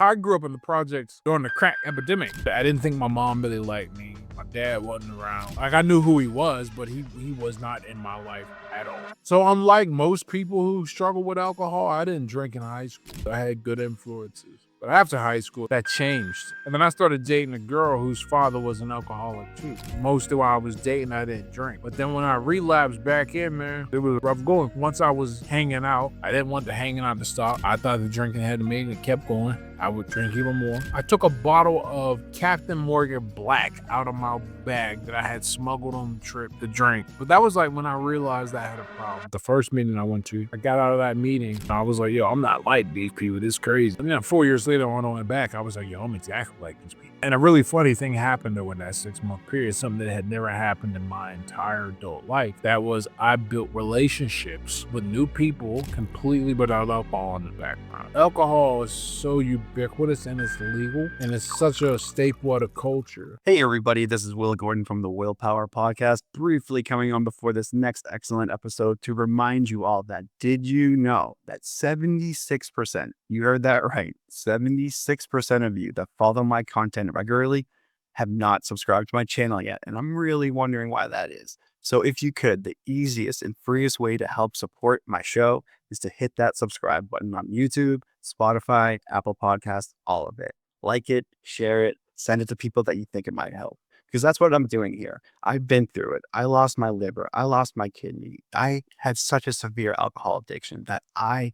I grew up in the projects during the crack epidemic. I didn't think my mom really liked me. My dad wasn't around. Like, I knew who he was, but he was not in my life at all. So unlike most people who struggle with alcohol, I didn't drink in high school. I had good influences. But after high school, that changed. And then I started dating a girl whose father was an alcoholic too. Most of while I was dating, I didn't drink. But then when I relapsed back in, man, it was rough going. Once I was hanging out, I didn't want the hanging out to stop. I thought the drinking had to make it kept going. I would drink even more. I took a bottle of Captain Morgan Black out of my bag that I had smuggled on the trip to drink. But that was like when I realized I had a problem. The first meeting I went to, I got out of that meeting, and I was like, yo, I'm not like these people. This is crazy. And then 4 years later, when I went back, I was like, yo, I'm exactly like these people. And a really funny thing happened during that 6-month period, something that had never happened in my entire adult life. That was I built relationships with new people completely without alcohol in the background. Alcohol is so ubiquitous and it's legal, and it's such a staple of the culture. Hey everybody, this is Will Gordon from the Willpower Podcast, briefly coming on before this next excellent episode to remind you all that did you know that 76%, you heard that right, 76% of you that follow my content regularly have not subscribed to my channel yet, and I'm really wondering why that is. So if you could, the easiest and freest way to help support my show is to hit that subscribe button on YouTube, Spotify, Apple Podcasts, all of it. Like it, share it, send it to people that you think it might help. Because that's what I'm doing here. I've been through it. I lost my liver. I lost my kidney. I had such a severe alcohol addiction that I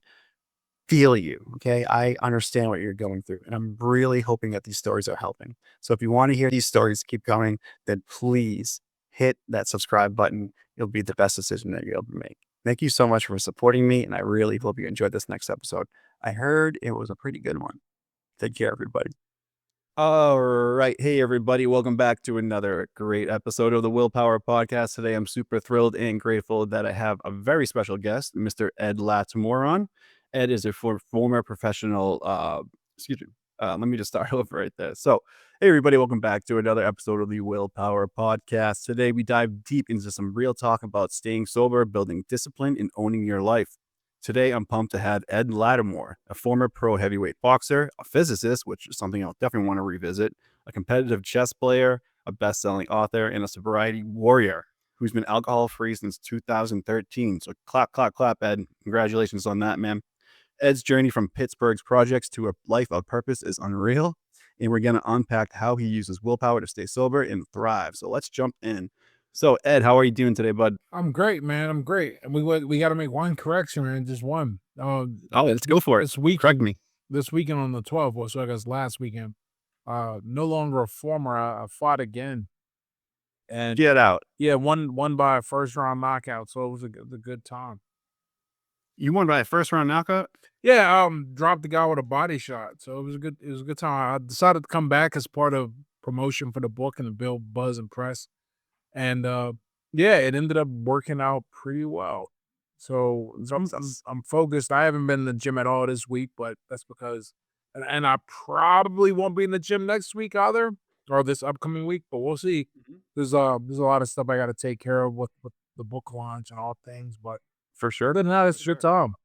feel you, okay? I understand what you're going through, and I'm really hoping that these stories are helping. So if you want to hear these stories keep going, then please hit that subscribe button. It'll be the best decision that you'll ever make. Thank you so much for supporting me, and I really hope you enjoyed this next episode. I heard it was a pretty good one. Take care, everybody. All right. Hey, everybody. Welcome back to another great episode of the Willpower Podcast. Today, I'm super thrilled and grateful that I have a very special guest, Mr. Ed Latimore on. Ed is a former professional, let me just start over right there. So, hey, everybody. Welcome back to another episode of the Willpower Podcast. Today, we dive deep into some real talk about staying sober, building discipline, and owning your life. Today, I'm pumped to have Ed Latimore, a former pro heavyweight boxer, a physicist, which is something I'll definitely want to revisit, a competitive chess player, a best-selling author, and a sobriety warrior who's been alcohol-free since 2013. So clap, clap, clap, Ed. Congratulations on that, man. Ed's journey from Pittsburgh's projects to a life of purpose is unreal, and we're going to unpack how he uses willpower to stay sober and thrive. So let's jump in. So, Ed, how are you doing today, bud? I'm great, man. I'm great. And we got to make one correction, man. Just one. Let's go for it. This week, Correct me. This weekend on the 12th, or so I guess last weekend, no longer a former. I fought again. And Get out. yeah, won by a first round knockout. So it was a good time. You won by a first round knockout? Yeah, dropped the guy with a body shot. So it was a good time. I decided to come back as part of promotion for the book and to build buzz and press. And yeah, it ended up working out pretty well. So I'm focused. I haven't been in the gym at all this week, but that's because, and I probably won't be in the gym next week either, or this upcoming week. But we'll see. There's a lot of stuff I got to take care of with the book launch and all things. But For sure. other than that, it's your time.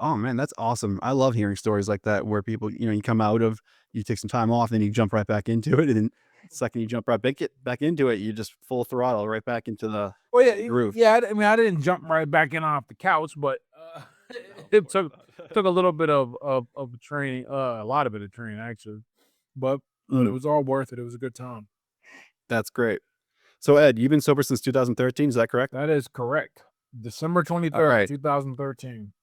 Oh man, that's awesome. I love hearing stories like that where people, you come out of, you take some time off, then you jump right back into it. And then the second you jump right back into it, you just full throttle right back into the Well, yeah, groove. yeah. I mean, I didn't jump right back in off the couch, but it took a little bit of training, a lot of it of training actually, but it was all worth it. It was a good time. That's great. So Ed, you've been sober since 2013, is that correct? That is correct. December 23rd, right. 2013.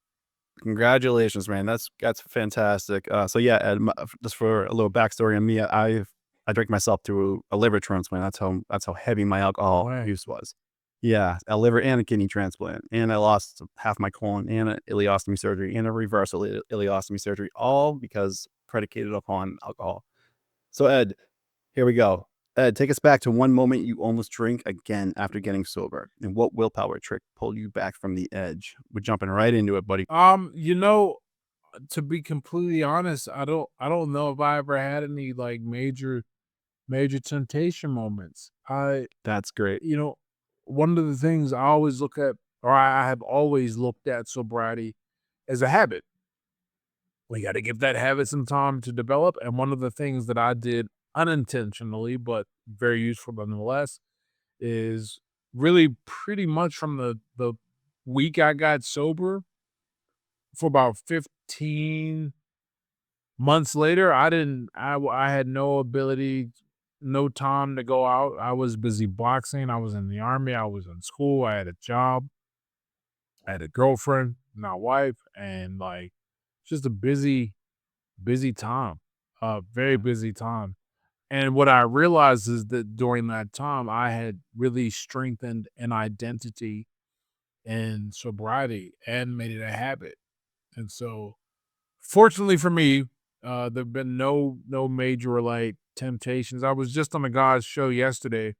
Congratulations, man. That's fantastic. So yeah, Ed, just for a little backstory on me, I drank myself through a liver transplant. That's how heavy my alcohol use was. Yeah, a liver and a kidney transplant, and I lost half my colon, and an ileostomy surgery, and a reversal ileostomy surgery, all because predicated upon alcohol. So Ed, here we go. Ed, take us back to one moment you almost drink again after getting sober, and what willpower trick pulled you back from the edge? We're jumping right into it, buddy. To be completely honest, I don't know if I ever had any like major temptation moments. That's great. One of the things I always look at, or I have always looked at sobriety as a habit. We got to give that habit some time to develop. And one of the things that I did unintentionally, but very useful nonetheless, is really pretty much from the week I got sober for about 15 months later, I had no ability, no time to go out. I was busy boxing. I was in the army. I was in school. I had a job. I had a girlfriend, not wife, and like just a busy time, very busy time. And what I realized is that during that time, I had really strengthened an identity in sobriety and made it a habit. And so, fortunately for me, there've been no major like temptations. I was just on a guy's show yesterday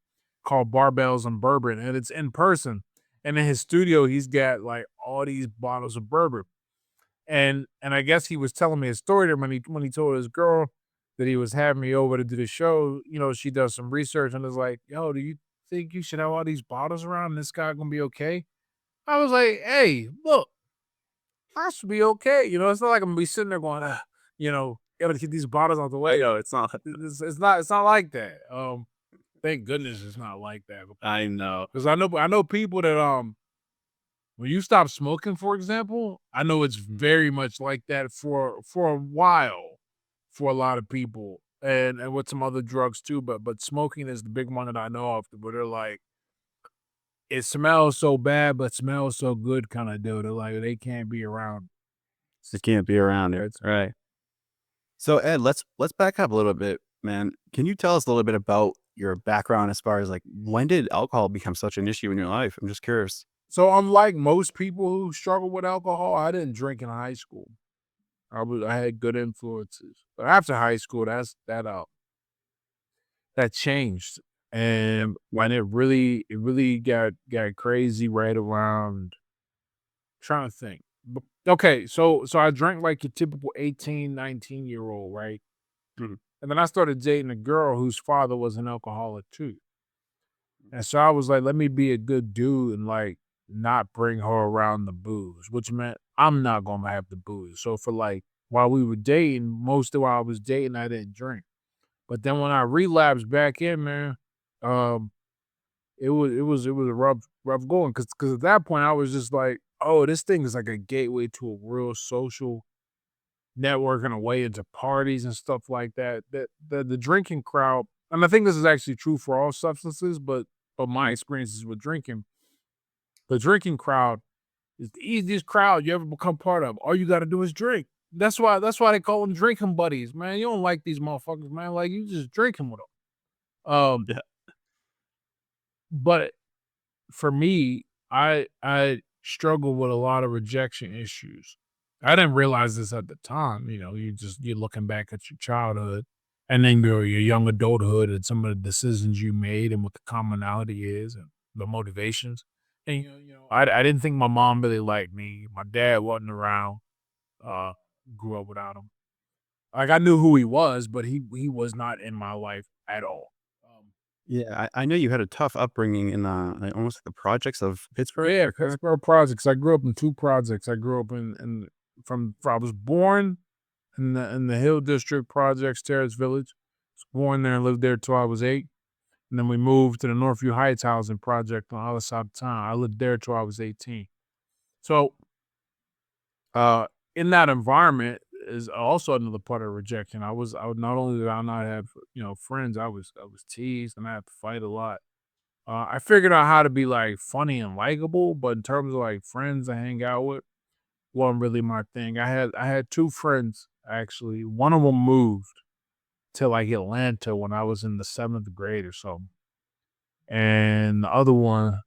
called Barbells and Bourbon, and it's in person. And in his studio, he's got like all these bottles of bourbon. And I guess he was telling me a story there when he told his girl that he was having me over to do the show. You know, she does some research and is like, "Yo, do you think you should have all these bottles around? And this guy gonna be okay?" I was like, "Hey, look, I should be okay. You know, it's not like I'm gonna be sitting there going, gotta get these bottles out the way. No, it's not. It's not like that. Thank goodness it's not like that I know. because I know people that when you stop smoking, for example, I know it's very much like that for a while for a lot of people, and with some other drugs too. But smoking is the big one that I know of. Where they're like, it smells so bad, but smells so good, kind of deal. They're like they can't be around. Just can't be around it. Right. So Ed, let's back up a little bit, man. Can you tell us a little bit about your background as far as like when did alcohol become such an issue in your life? I'm just curious. So unlike most people who struggle with alcohol, I didn't drink in high school. I had good influences, but after high school, that changed. And when it really got crazy right around, trying to think. Okay, so I drank like your typical 18, 19-year-old, right? Mhm. And then I started dating a girl whose father was an alcoholic too. And so I was like, let me be a good dude and like not bring her around the booze, which meant I'm not gonna have the booze. So for like while we were dating, most of while I was dating, I didn't drink. But then when I relapsed back in, man, um, it was a rough going because at that point I was just like, oh, this thing is like a gateway to a real social networking a way into parties and stuff like that. That the drinking crowd, and I think this is actually true for all substances, but my experiences with drinking, the drinking crowd is the easiest crowd you ever become part of. All you got to do is drink. That's why they call them drinking buddies, man. You don't like these motherfuckers, man. Like you just drinking with them. Yeah. But for me, I struggle with a lot of rejection issues. I didn't realize this at the time. You know, you're looking back at your childhood and then your young adulthood and some of the decisions you made and what the commonality is and the motivations. And I didn't think my mom really liked me. My dad wasn't around. Uh, grew up without him. Like I knew who he was, but he was not in my life at all. Yeah, I know you had a tough upbringing in like almost like the projects of Pittsburgh. Yeah, Correct? Pittsburgh projects. I grew up in two projects. I grew up in I was born in the Hill District projects, Terrace Village. Was born there and lived there till I was 8. And then we moved to the Northview Heights housing project on the other side of town. I lived there till I was 18. So uh in that environment is also another part of rejection. I would not only did I not have, friends, I was teased and I had to fight a lot. I figured out how to be like funny and likable, but in terms of like friends I hang out with, wasn't really my thing. I had two friends actually. One of them moved to like Atlanta when I was in the 7th grade or so, and the other one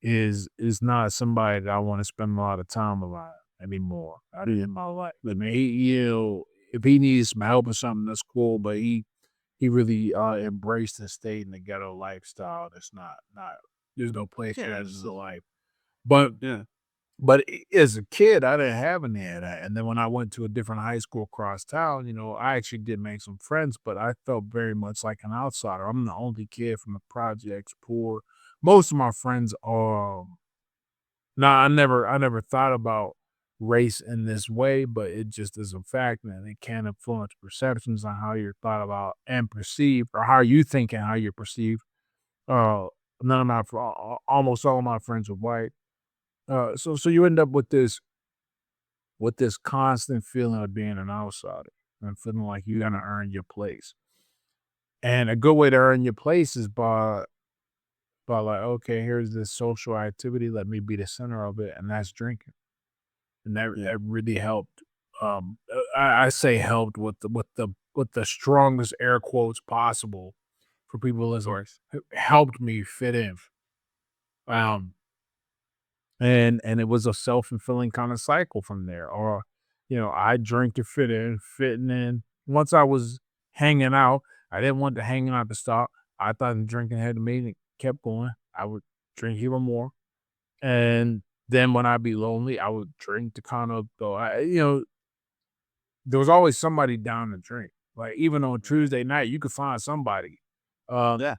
is not somebody that I want to spend a lot of time around anymore. I did in my life. I mean, if he needs some help or something, that's cool. But he really embraced and stayed in the ghetto lifestyle. That's not. There's no place for that in the life. But Yeah. as a kid, I didn't have any of that. And then when I went to a different high school across town, I actually did make some friends, but I felt very much like an outsider. I'm the only kid from the projects, poor. Most of my friends are. Nah, I never thought about race in this way, but it just is a fact, and it can influence perceptions on how you're thought about and perceived, or how you think and how you're perceived. Uh, none of my, almost all of my friends are white. So you end up with this constant feeling of being an outsider and feeling like you gotta earn your place. And a good way to earn your place is by like, okay, here's this social activity, let me be the center of it, and that's drinking. And Yeah. that really helped. I say helped with the strongest air quotes possible for people Of listening. course. Helped me fit in. Um, and it was a self-fulfilling kind of cycle from there. Or, I drink to fit in, fitting in. Once I was hanging out, I didn't want the hanging out to stop. I thought the drinking had to mean it kept going. I would drink even more. And then when I'd be lonely, I would drink to kind of go. There was always somebody down to drink. Like even on Tuesday night, you could find somebody. Um, Yeah.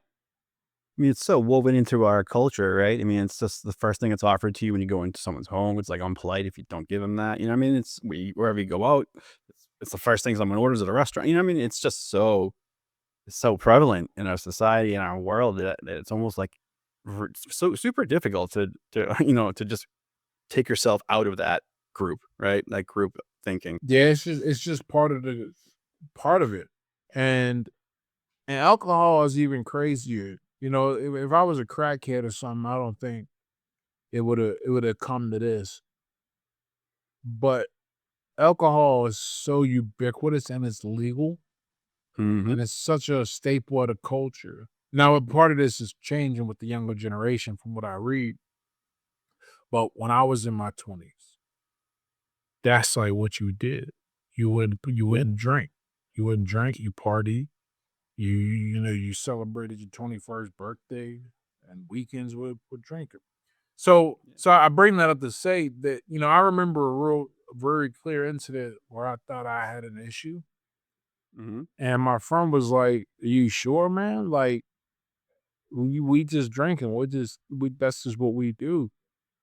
I mean, it's so woven into our culture, right? I mean, it's just the first thing that's offered to you when you go into someone's home. It's like unpolite if you don't give them that. You know what I mean? Wherever you go out, it's the first thing someone orders at a restaurant. You know what I mean? It's just so prevalent in our society, in our world that it's almost like so super difficult to to just take yourself out of that group, right? That group thinking. yeah, it's just part of it, and alcohol is even crazier. If I was a crackhead or something, I don't think it would have come to this. But alcohol is so ubiquitous and it's legal, Hmm. and it's such a staple of the culture. Now, a part of this is changing with the younger generation, from what I read. But when I was in my 20s, that's like what you did. You wouldn't drink. You wouldn't drink. You party. You celebrated your 21st birthday and weekends with drinking. So I bring that up to say that I remember a very clear incident where I thought I had an issue, Hmm. and my friend was like, "Are you sure, man? Like we just drinking. We that's just what we do."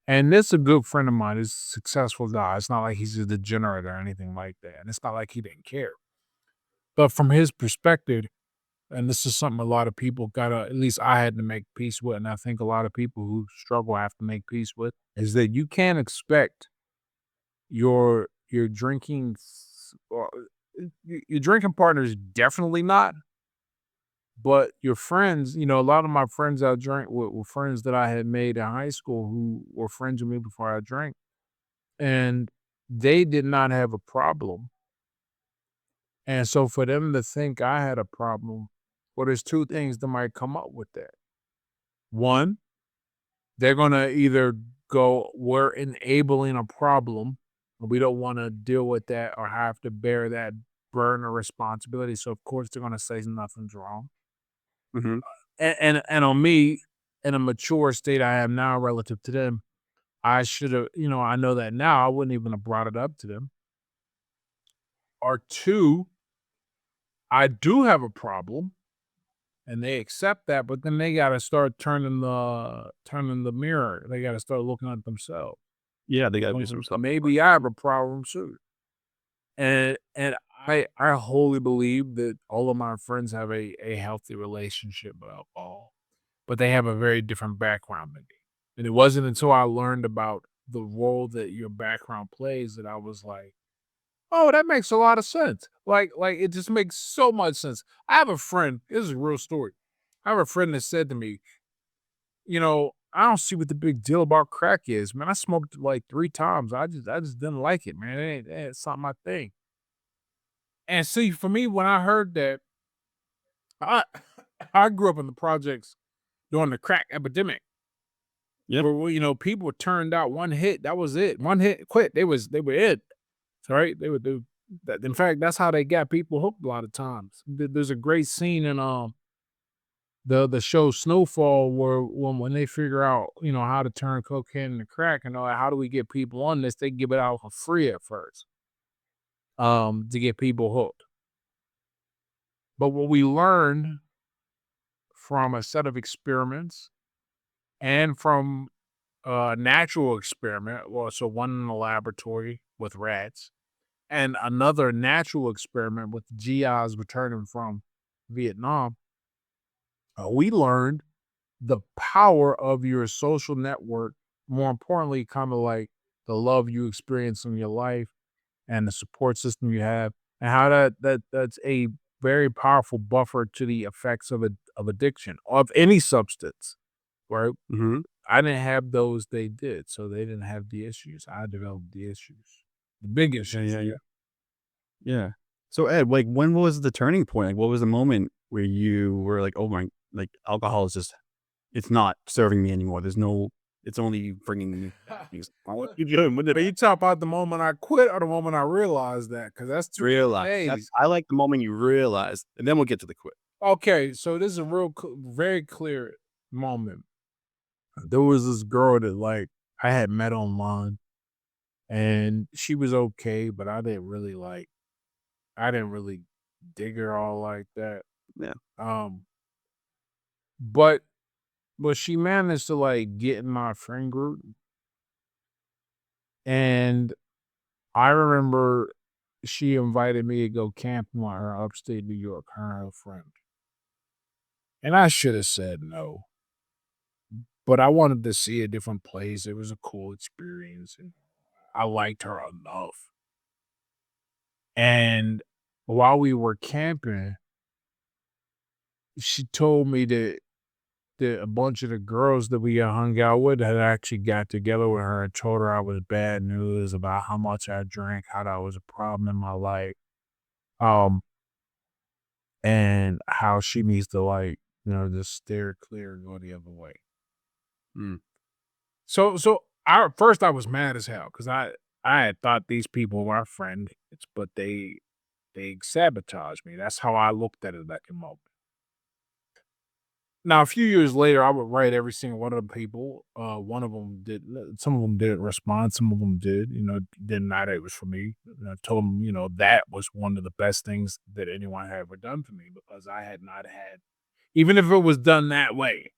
And this is a good friend of mine. He's a successful guy. It's not like he's a degenerate or anything like that, and it's not like he didn't care. But from his perspective, and this is something a lot of people gotta, at least I had to make peace with, and I think a lot of people who struggle have to make peace with, is that you can't expect your drinking or your drinking partners, definitely not, but your friends, a lot of my friends I drank with were friends that I had made in high school who were friends with me before I drank, and they did not have a problem. And so for them to think I had a problem, well, there's two things that might come up with that. One, they're gonna either go, "We're enabling a problem, and we don't wanna deal with that or have to bear that burden or responsibility," so of course they're gonna say nothing's wrong. Hmm. And on me, in a mature state I am now relative to them, I should've, I know that now, I wouldn't even have brought it up to them. Or two, I do have a problem, and they accept that, but then they gotta start turning the mirror. They gotta start looking at themselves. Yeah, they got to do some Well, self work. maybe I have a problem too. And I wholly believe that all of my friends have a healthy relationship with alcohol, but they have a very different background than me. And it wasn't until I learned about the role that your background plays that I was like, "Oh, that makes a lot of sense." Like it just makes so much sense. I have a friend, this is a real story. I have a friend that said to me, "I don't see what the big deal about crack is, man. I smoked it like 3 times. I just didn't like it, man. It's not my thing." And see, for me, when I heard that, I I grew up in the projects during the crack epidemic, Yep. where people were turned out one hit, that was it. One hit, quit. They were it. Right? They would do that. In fact, that's how they got people hooked a lot of times. There's a great scene in the show Snowfall where when they figure out, how to turn cocaine into crack and all that, how do we get people on this? They give it out for free at first, to get people hooked. But what we learned from a set of experiments and from a natural experiment, well, so one in the laboratory with rats, and another natural experiment with GIs returning from Vietnam. We learned the power of your social network, more importantly, kind of like the love you experience in your life and the support system you have, and how that's a very powerful buffer to the effects of addiction of any substance. Right? Mhm. I didn't have those; they did, so they didn't have the issues. I developed the issues, the big Yeah, issues. yeah, yeah. Yeah. So Ed, like, when was the turning point? Like, what was the moment where you were like, "Oh my, like, alcohol is just it's not serving me anymore. It's only bringing me bad things." What you doing? When did But you talk about the moment I quit or the moment I realized that, because that's two realize? days. I like the moment you realize, and then we'll get to the quit. Okay, so this is a very clear moment. There was this girl that like I had met online, and she was okay, but I didn't really dig her all like that. Yeah. Um, but she managed to like get in my friend group, and I remember she invited me to go camping with her upstate New York, her and her friend. And I should have said no, but I wanted to see a different place. It was a cool experience, and I liked her enough. And while we were camping, she told me that a bunch of the girls that we hung out with had actually got together with her and told her I was bad news about how much I drank, how that was a problem in my life, um, and how she needs to like, just steer clear and go the other way. Mm. So I at first I was mad as hell because I had thought these people were friends, but they sabotaged me. That's how I looked at it at the moment. Now, a few years later, I would write every single one of the people. One of them did. Some of them didn't respond. Some of them did. Didn't matter. It was for me. And I told them, that was one of the best things that anyone had ever done for me because I had not had, even if it was done that way,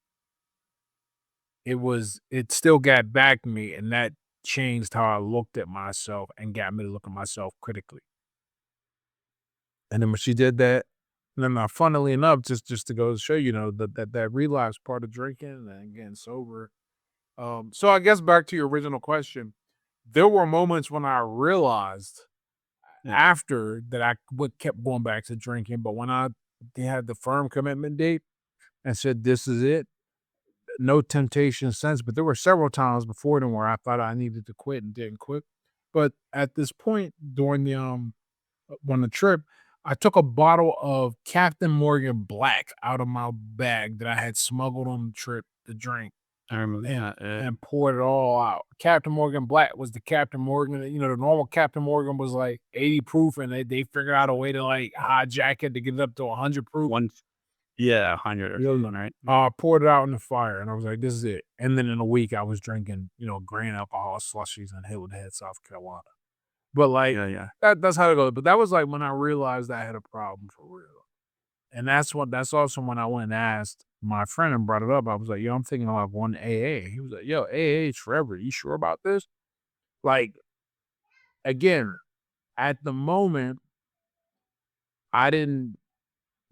it still got back to me, and that changed how I looked at myself and got me to look at myself critically. And then when she did that, and then, funnily enough, just to go to show that relapse part of drinking and getting sober. So I guess back to your original question, there were moments when I realized Yeah. after that I would kept going back to drinking, but when they had the firm commitment date and said this is it, no temptation since. But there were several times before then where I thought I needed to quit and didn't quit. But at this point during on the trip, I took a bottle of Captain Morgan Black out of my bag that I had smuggled on the trip to drink I remember and that. poured it all out. Captain Morgan Black was the Captain Morgan. The normal Captain Morgan was like 80 proof, and they figured out a way to like hijack it to get it up to 100 proof. One, yeah, 100 or something, right? Poured it out in the fire, and I was like, "This is it." And then in a week, I was drinking, grain alcohol slushies in Hilton Head, South Carolina. But like Yeah, yeah. that's how it goes. But that was like when I realized I had a problem for real. And that's also when I went and asked my friend and brought it up. I was like, "Yo, I'm thinking of one AA." He was like, "Yo, AA is forever. You sure about this?" Like, again, at the moment, I didn't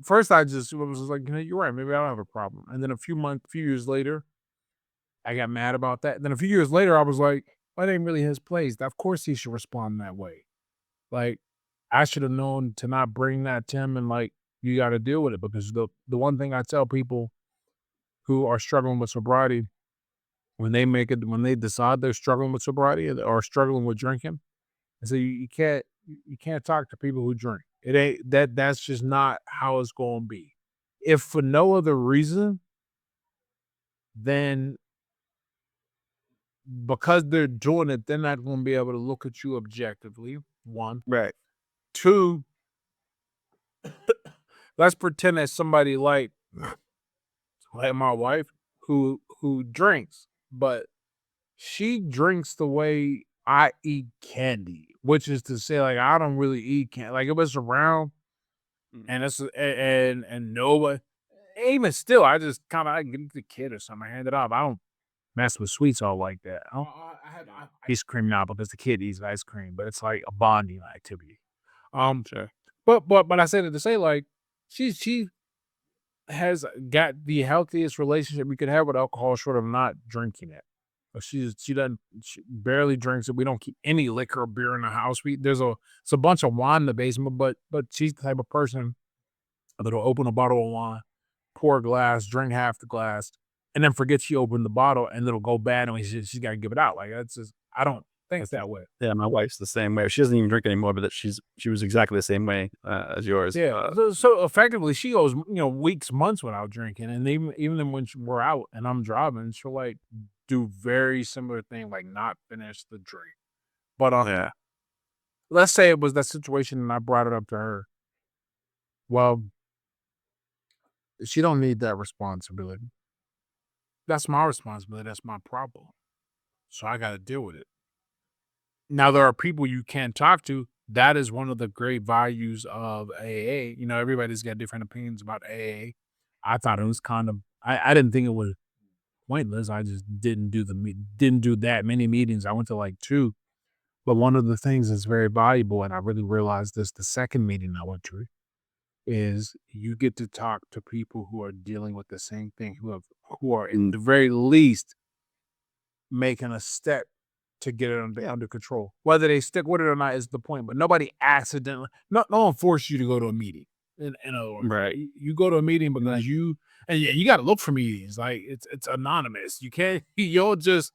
first I just was like, you're right, maybe I don't have a problem." And then a few years later, I got mad about that. Then a few years later, I was like, well, that ain't really his place. Of course he should respond that way. Like, I should have known to not bring that to him and like, you got to deal with it because the one thing I tell people who are struggling with sobriety when they decide they're struggling with sobriety or struggling with drinking, I say you can't talk to people who drink. It ain't that's just not how it's going to be. If for no other reason than because they're doing it, they're not going to be able to look at you objectively. One, Right. two. Let's pretend that somebody like my wife who drinks, but she drinks the way I eat candy, which is to say, like, I don't really eat candy. Like, if it's around Mm. and and nobody, even still, I just kind of I give it to the kid or something. I hand it off. I don't mess with sweets all like that. ice cream now because the kid eats ice cream, but it's like a bonding activity. Um, Sure. but I said it to say like she has got the healthiest relationship we could have with alcohol, short of not drinking it. She barely drinks it. We don't keep any liquor or beer in the house. It's a bunch of wine in the basement, but she's the type of person that'll open a bottle of wine, pour a glass, drink half the glass, and then forget she opened the bottle, and it'll go bad, and she's got to give it out. Like that's just I don't think That's that way. yeah, my wife's the same way. She doesn't even drink anymore, but that she was exactly the same way, as yours. Yeah. So effectively, she goes weeks, months without drinking, and even then when we're out and I'm driving, she'll like do very similar thing, like not finish the drink. But Yeah. let's say it was that situation, and I brought it up to her. Well, she don't need that responsibility. That's my responsibility. That's my problem. So I got to deal with it. Now there are people you can't talk to. That is one of the great values of AA. Everybody's got different opinions about AA. I thought it was kind of. I didn't think it was pointless. I just didn't do that many meetings. I went to like two. But one of the things that's very valuable, and I really realized this the second meeting I went to, is you get to talk to people who are dealing with the same thing, who are in Mm, the very least making a step to get it under control. Whether they stick with it or not is the point. But nobody accidentally, no one forced you to go to a meeting. In other words, right. you go to a meeting because Like and yeah, you got to look for meetings. Like it's anonymous. You can't you'll just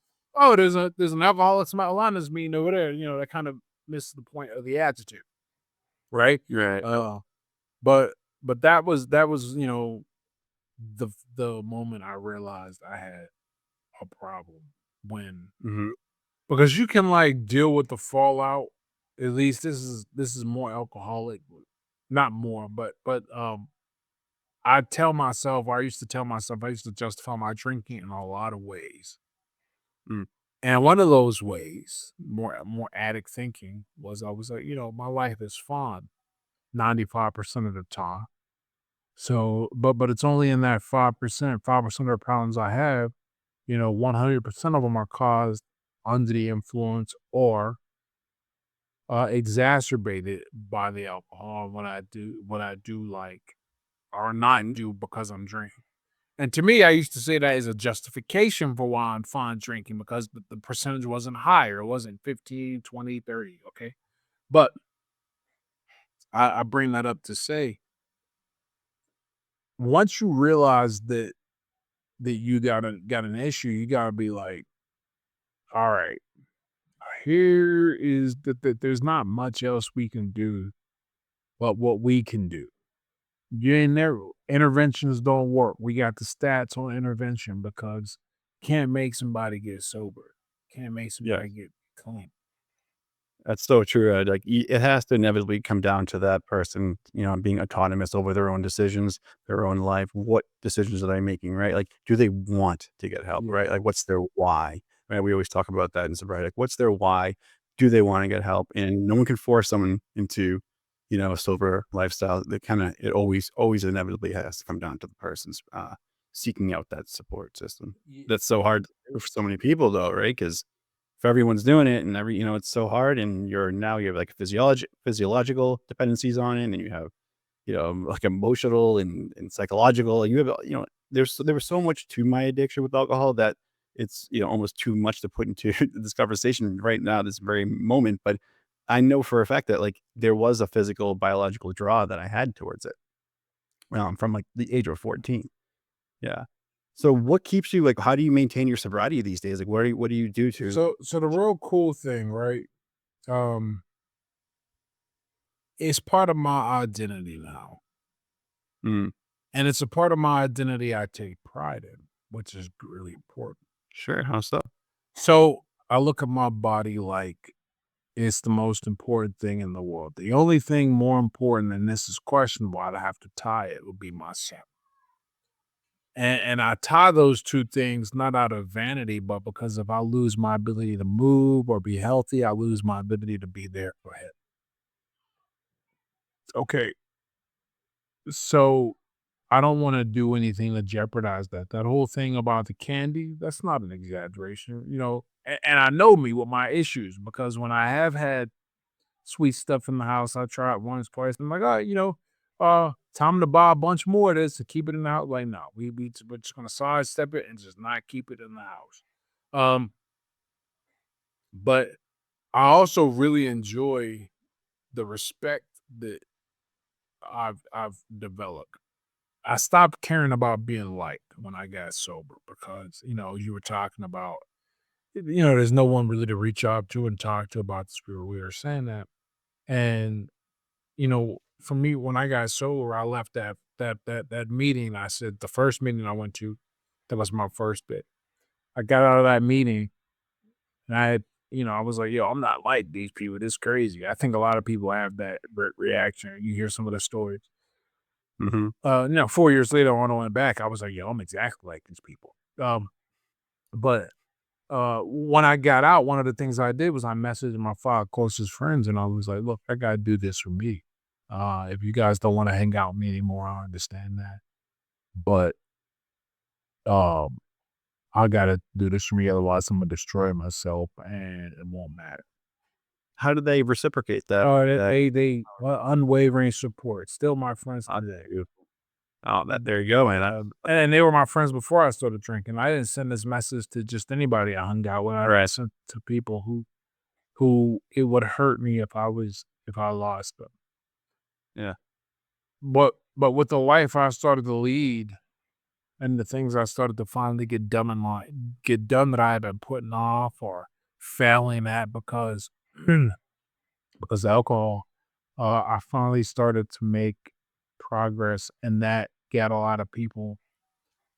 there's an Alcoholics Anonymous meeting over there. That kind of misses the point of the attitude, right? right. Uh, but that was the moment I realized I had a problem when Mhm. because you can like deal with the fallout. At least this is more alcoholic, not more, but I tell myself, or I used to tell myself, I used to justify my drinking in a lot of ways. Mm, And one of those ways, more addict thinking, was I was like, my life is fun 95% of the time. So, but it's only in that 5% of the problems I have, 100% of them are caused under the influence or exacerbated by the alcohol when I do like or not mhm. do because I'm drinking. And to me, I used to say that as a justification for why I'm fine drinking because the percentage wasn't higher. It wasn't 15, 20, 30. Okay. But I bring that up to say once you realize that you got an issue, you gotta be like, all right, here is that there's not much else we can do but what we can do. You ain't there. Interventions don't work. We got the stats on intervention because can't make somebody get sober. Can't make Yes. somebody get clean. That's so true. It has to inevitably come down to that person, being autonomous over their own decisions, their own life. What decisions are they making, right? Like, do they want to get help, Yeah. right? Like, what's their why? Right? We always talk about that in sobriety. Like, what's their why? Do they want to get help? And no one can force someone into, a sober lifestyle. It always inevitably has to come down to the person's seeking out that support system. Ye- That's so hard for so many people, though, right? Because if everyone's doing it and it's so hard and you have like physiological dependencies on it and you have, like emotional and psychological, and you have, there was so much to my addiction with alcohol that it's, almost too much to put into this conversation right now, this very moment. But I know for a fact that like there was a physical biological draw that I had towards it, from like the age of 14. Yeah. So what keeps you like, how do you maintain your sobriety these days? Like, what do you do to, So the real cool thing, right? Um, it's part of my identity now. mm, And it's a part of my identity I take pride in, which is really important. sure, how so? So I look at my body like it's the most important thing in the world. The only thing more important, and this is questionable, I'd have to tie it, would be myself. And I tie those two things not out of vanity, but because if I lose my ability to move or be healthy, I lose my ability to be there for him. Okay. So I don't want to do anything to jeopardize that. That whole thing about the candy, that's not an exaggeration. And I know me with my issues because when I have had sweet stuff in the house, I try it once, twice. I'm like, oh, time to buy a bunch more of this to keep it in the house. Like, no, we're just gonna sidestep it and just not keep it in the house. Um, but I also really enjoy the respect that I've developed. I stopped caring about being liked when I got sober because, you were talking about, there's no one really to reach out to and talk to about the spirit. We were saying that. And, for me, when I got sober, I left that meeting. I said the first meeting I went to, that was my first bit. I got out of that meeting and I was like, yo, I'm not like these people. This is crazy. I think a lot of people have that reaction. You hear some of the stories. Mm-hmm. 4 years later, when I went back, I was like, yo, I'm exactly like these people. But when I got out, one of the things I did was I messaged my 5 closest friends and I was like, look, I got to do this for me. If you guys don't want to hang out with me anymore, I understand that. But um, I got to do this for me. Otherwise, I'm going to destroy myself and it won't matter. How do they reciprocate that? Oh, that unwavering support. Still my friends oh, today. there you go, man. And they were my friends before I started drinking. I didn't send this message to just anybody I hung out with. I sent to people who it would hurt me if I lost them. Yeah. But with the life I started to lead and the things I started to finally get done that I had been putting off or failing at because of alcohol, I finally started to make progress, and that got a lot of people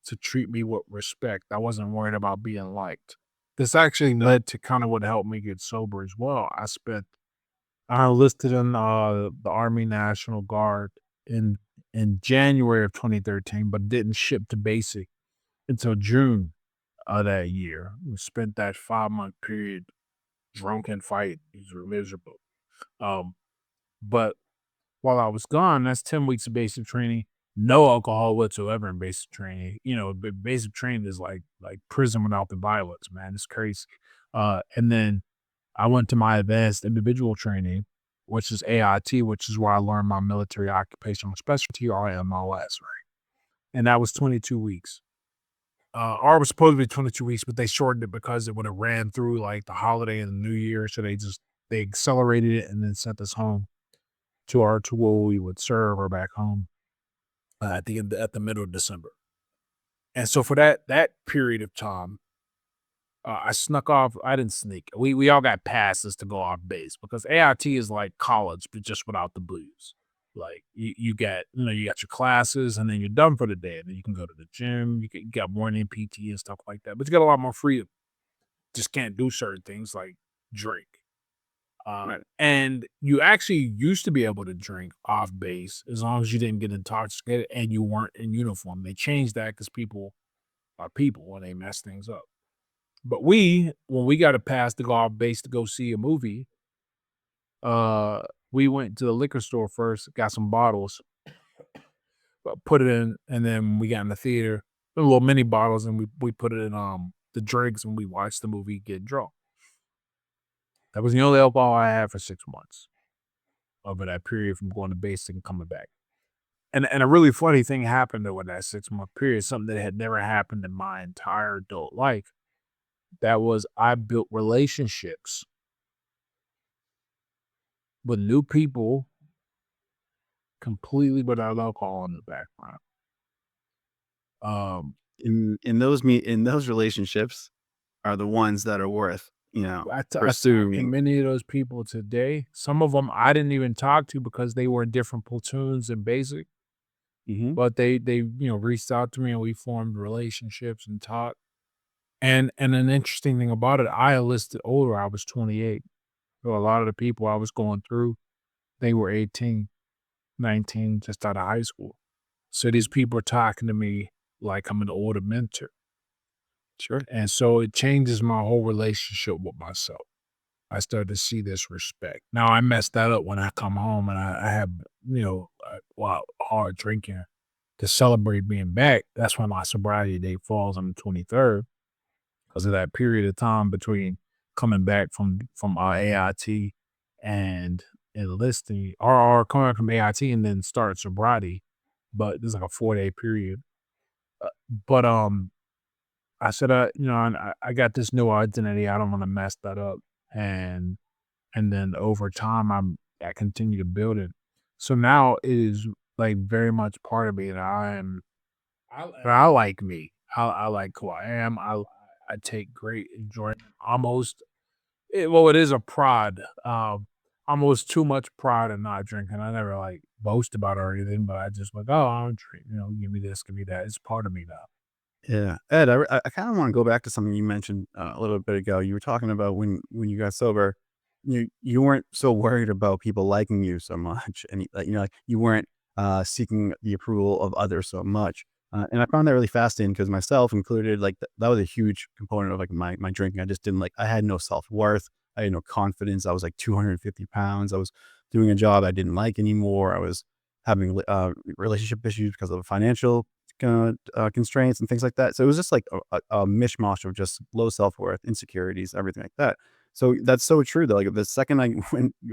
to treat me with respect. I wasn't worried about being liked. This actually led to kind of what helped me get sober as well. I enlisted in the Army National Guard in January of 2013, but didn't ship to basic until June of that year. We spent that 5-month period drunken fight. These were miserable. Um, but while I was gone, that's 10 weeks of basic training. No alcohol whatsoever in basic training. Basic training is like prison without the violence, man. It's crazy. And then I went to my advanced individual training, which is AIT, which is where I learned my military occupational specialty, or MLS, right? And that was 22 weeks. Or it was supposed to be 22 weeks, but they shortened it because it would have ran through like the holiday and the New Year. So they accelerated it and then sent us home to where we would serve or back home at the middle of December. And so for that period of time, I snuck off. I didn't sneak. We all got passes to go off base because AIT is like college, but just without the booze. Like you got your classes and then you're done for the day. And then you can go to the gym. You got morning PT and stuff like that. But you got a lot more freedom. Just can't do certain things like drink. Right. And you actually used to be able to drink off base as long as you didn't get intoxicated and you weren't in uniform. They changed that because people are people and they mess things up. But when we got a pass to go off base to go see a movie, we went to the liquor store first, got some bottles, put it in, and then when we got in the theater, little mini bottles, and we put it in the drinks, and we watched the movie get drunk. That was the only alcohol I had for 6 months over that period from going to basic and coming back. And a really funny thing happened over that 6-month period, something that had never happened in my entire adult life. That was I built relationships with new people completely without alcohol in the background. In those relationships are the ones that are worth, I talk to pursuing. many of those people today. Some of them I didn't even talk to because they were in different platoons and basic, Mm-hmm. but they reached out to me and we formed relationships and talked. And an interesting thing about it, I enlisted older. I was 28. So a lot of the people I was going through, they were 18, 19, just out of high school. So these people are talking to me like I'm an older mentor. Sure. And so it changes my whole relationship with myself. I started to see this respect. Now I messed that up when I come home and I have, hard drinking to celebrate being back. That's when my sobriety date falls on the 23rd. because of that period of time between coming back from AIT and enlisting, or coming back from AIT and then start sobriety. But there's like a 4-day period. But I said, I got this new identity. I don't want to mess that up. And then over time, I continue to build it. So now it is like very much part of me that I like me. I like who I am. I take great enjoyment. It is a pride. Almost too much pride in not drinking. I never like boast about it or anything, but I just like, oh, I don't drink. Give me this, give me that. It's part of me now. Yeah. Ed, I kind of want to go back to something you mentioned a little bit ago. You were talking about when you got sober, you weren't so worried about people liking you so much. And like you weren't seeking the approval of others so much. And I found that really fascinating because myself included, like that was a huge component of like my drinking. I just didn't like, I had no self-worth. I had no confidence. I was like 250 pounds. I was doing a job I didn't like anymore. I was having relationship issues because of financial constraints and things like that. So it was just like a mishmash of just low self-worth, insecurities, everything like that. So that's so true though. Like the second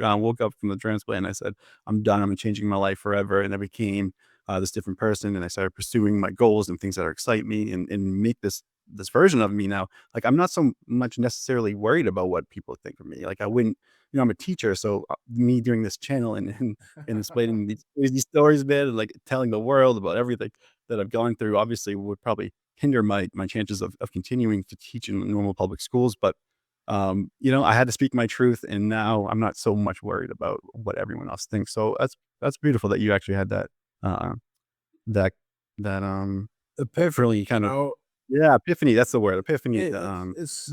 I woke up from the transplant, I said, I'm done. I'm changing my life forever. And I became this different person. And I started pursuing my goals and things that excite me and make this version of me now. Like I'm not so much necessarily worried about what people think of me. Like I wouldn't, I'm a teacher. So me doing this channel and explaining these stories, man, and like telling the world about everything that I've gone through obviously would probably hinder my chances of continuing to teach in normal public schools. But, I had to speak my truth and now I'm not so much worried about what everyone else thinks. So that's beautiful that you actually had uh, that, that Epiphany. really kind of, yeah, epiphany. That's the word, epiphany. It's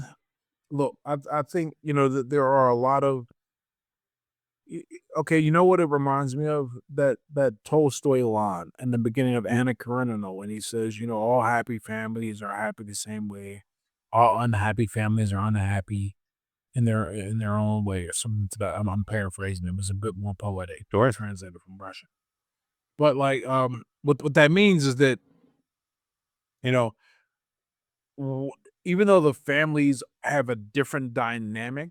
look. I think that there are a lot of. Okay, you know what it reminds me of? That Tolstoy line in the beginning of Anna Karenina when he says, all happy families are happy the same way. All unhappy families are unhappy in their own way, or something to that. I'm paraphrasing. It was a bit more poetic, Sure. translated from Russian. But like, what that means is that you know, w- even though the families have a different dynamic,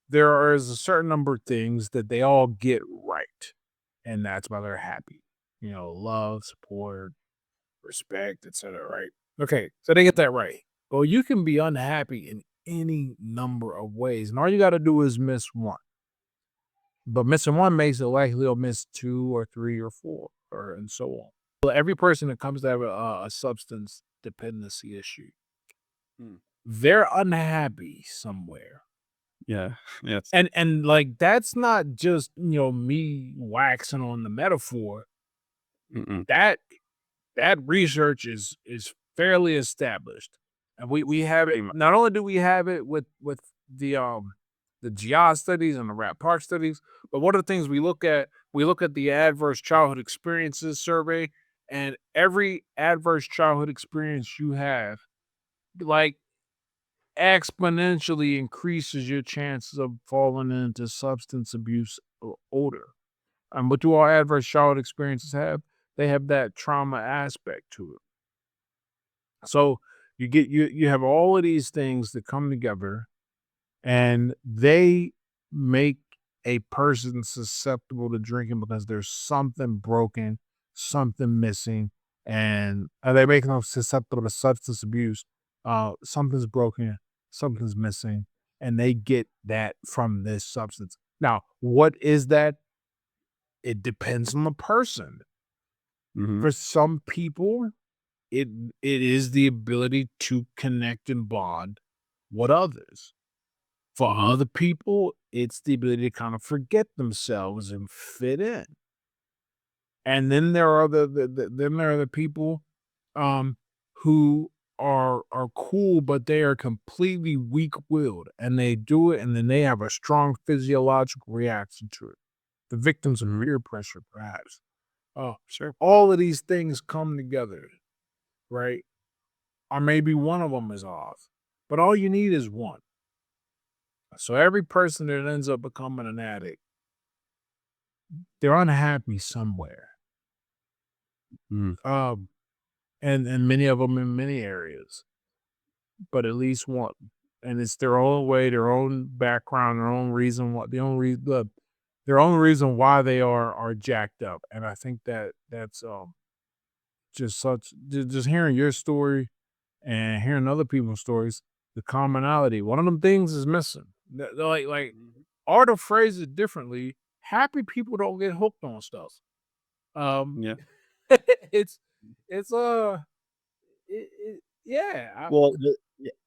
there is a certain number of things that they all get right, and that's why they're happy. Love, support, respect, etc. Right? Okay, so they get that right. Well, you can be unhappy in any number of ways, and all you got to do is miss one. But missing one makes it likely you'll miss two or three or four, or and so on. Well, every person that comes to have a substance dependency issue, Mm. they're unhappy somewhere. Yeah. Yes. And like that's not just me waxing on the metaphor. Mm-mm. That that research is fairly established, and we have it. Pretty much. Not only do we have it with the GI studies and the Rat Park studies, but one of the things we look at the adverse childhood experiences survey, and every adverse childhood experience you have, like exponentially increases your chances of falling into substance abuse or older. And what do all adverse childhood experiences have? They have that trauma aspect to it. So you have all of these things that come together and they make a person susceptible to drinking because there's something broken, something missing, and they make them susceptible to substance abuse. Something's broken, something's missing, and they get that from this substance. Now, what is that? It depends on the person. Hmm. For some people, it it is the ability to connect and bond with others. For Hmm. other people, it's the ability to kind of forget themselves and fit in. And then there are the people um who are cool, but they are completely weak-willed and they do it and then they have a strong physiological reaction to it. The victims of Hmm. peer pressure, perhaps. Oh, Sure. all of these things come together, right? Or maybe one of them is off. But all you need is one. So every person that ends up becoming an addict, they're unhappy somewhere. Mm. Um, and many of them in many areas. but at least one. And it's their own way, their own background, their own reason what the only their own reason why they are jacked up. And I think that that's just just hearing your story and hearing other people's stories, the commonality. One of them things is missing. Like Mhm. or to phrase it differently, happy people don't get hooked on stuff. Um, Yeah. it's it's yeah. Well,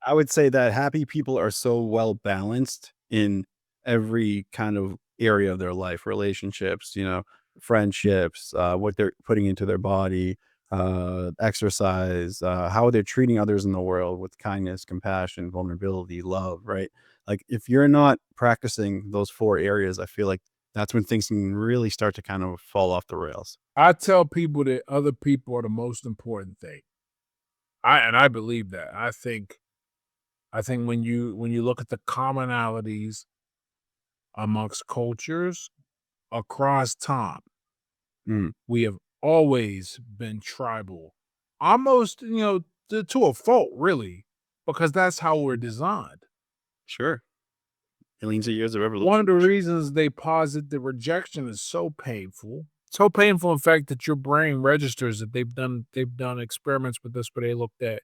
I would say that happy people are so well balanced in every kind of area of their life, relationships, friendships, what they're putting into their body, exercise, how they're treating others in the world with kindness, compassion, vulnerability, love, right? Like if you're not practicing those 4 areas, I feel like that's when things can really start to kind of fall off the rails. I tell people that other people are the most important thing. I believe that. I think when you look at the commonalities amongst cultures across time, Mm, we have always been tribal. Almost, to a fault, really, because that's how we're designed. sure. Millions of years of One of evolution. the reasons they posit that rejection is so painful, in fact, that your brain registers that they've done experiments with this where they looked at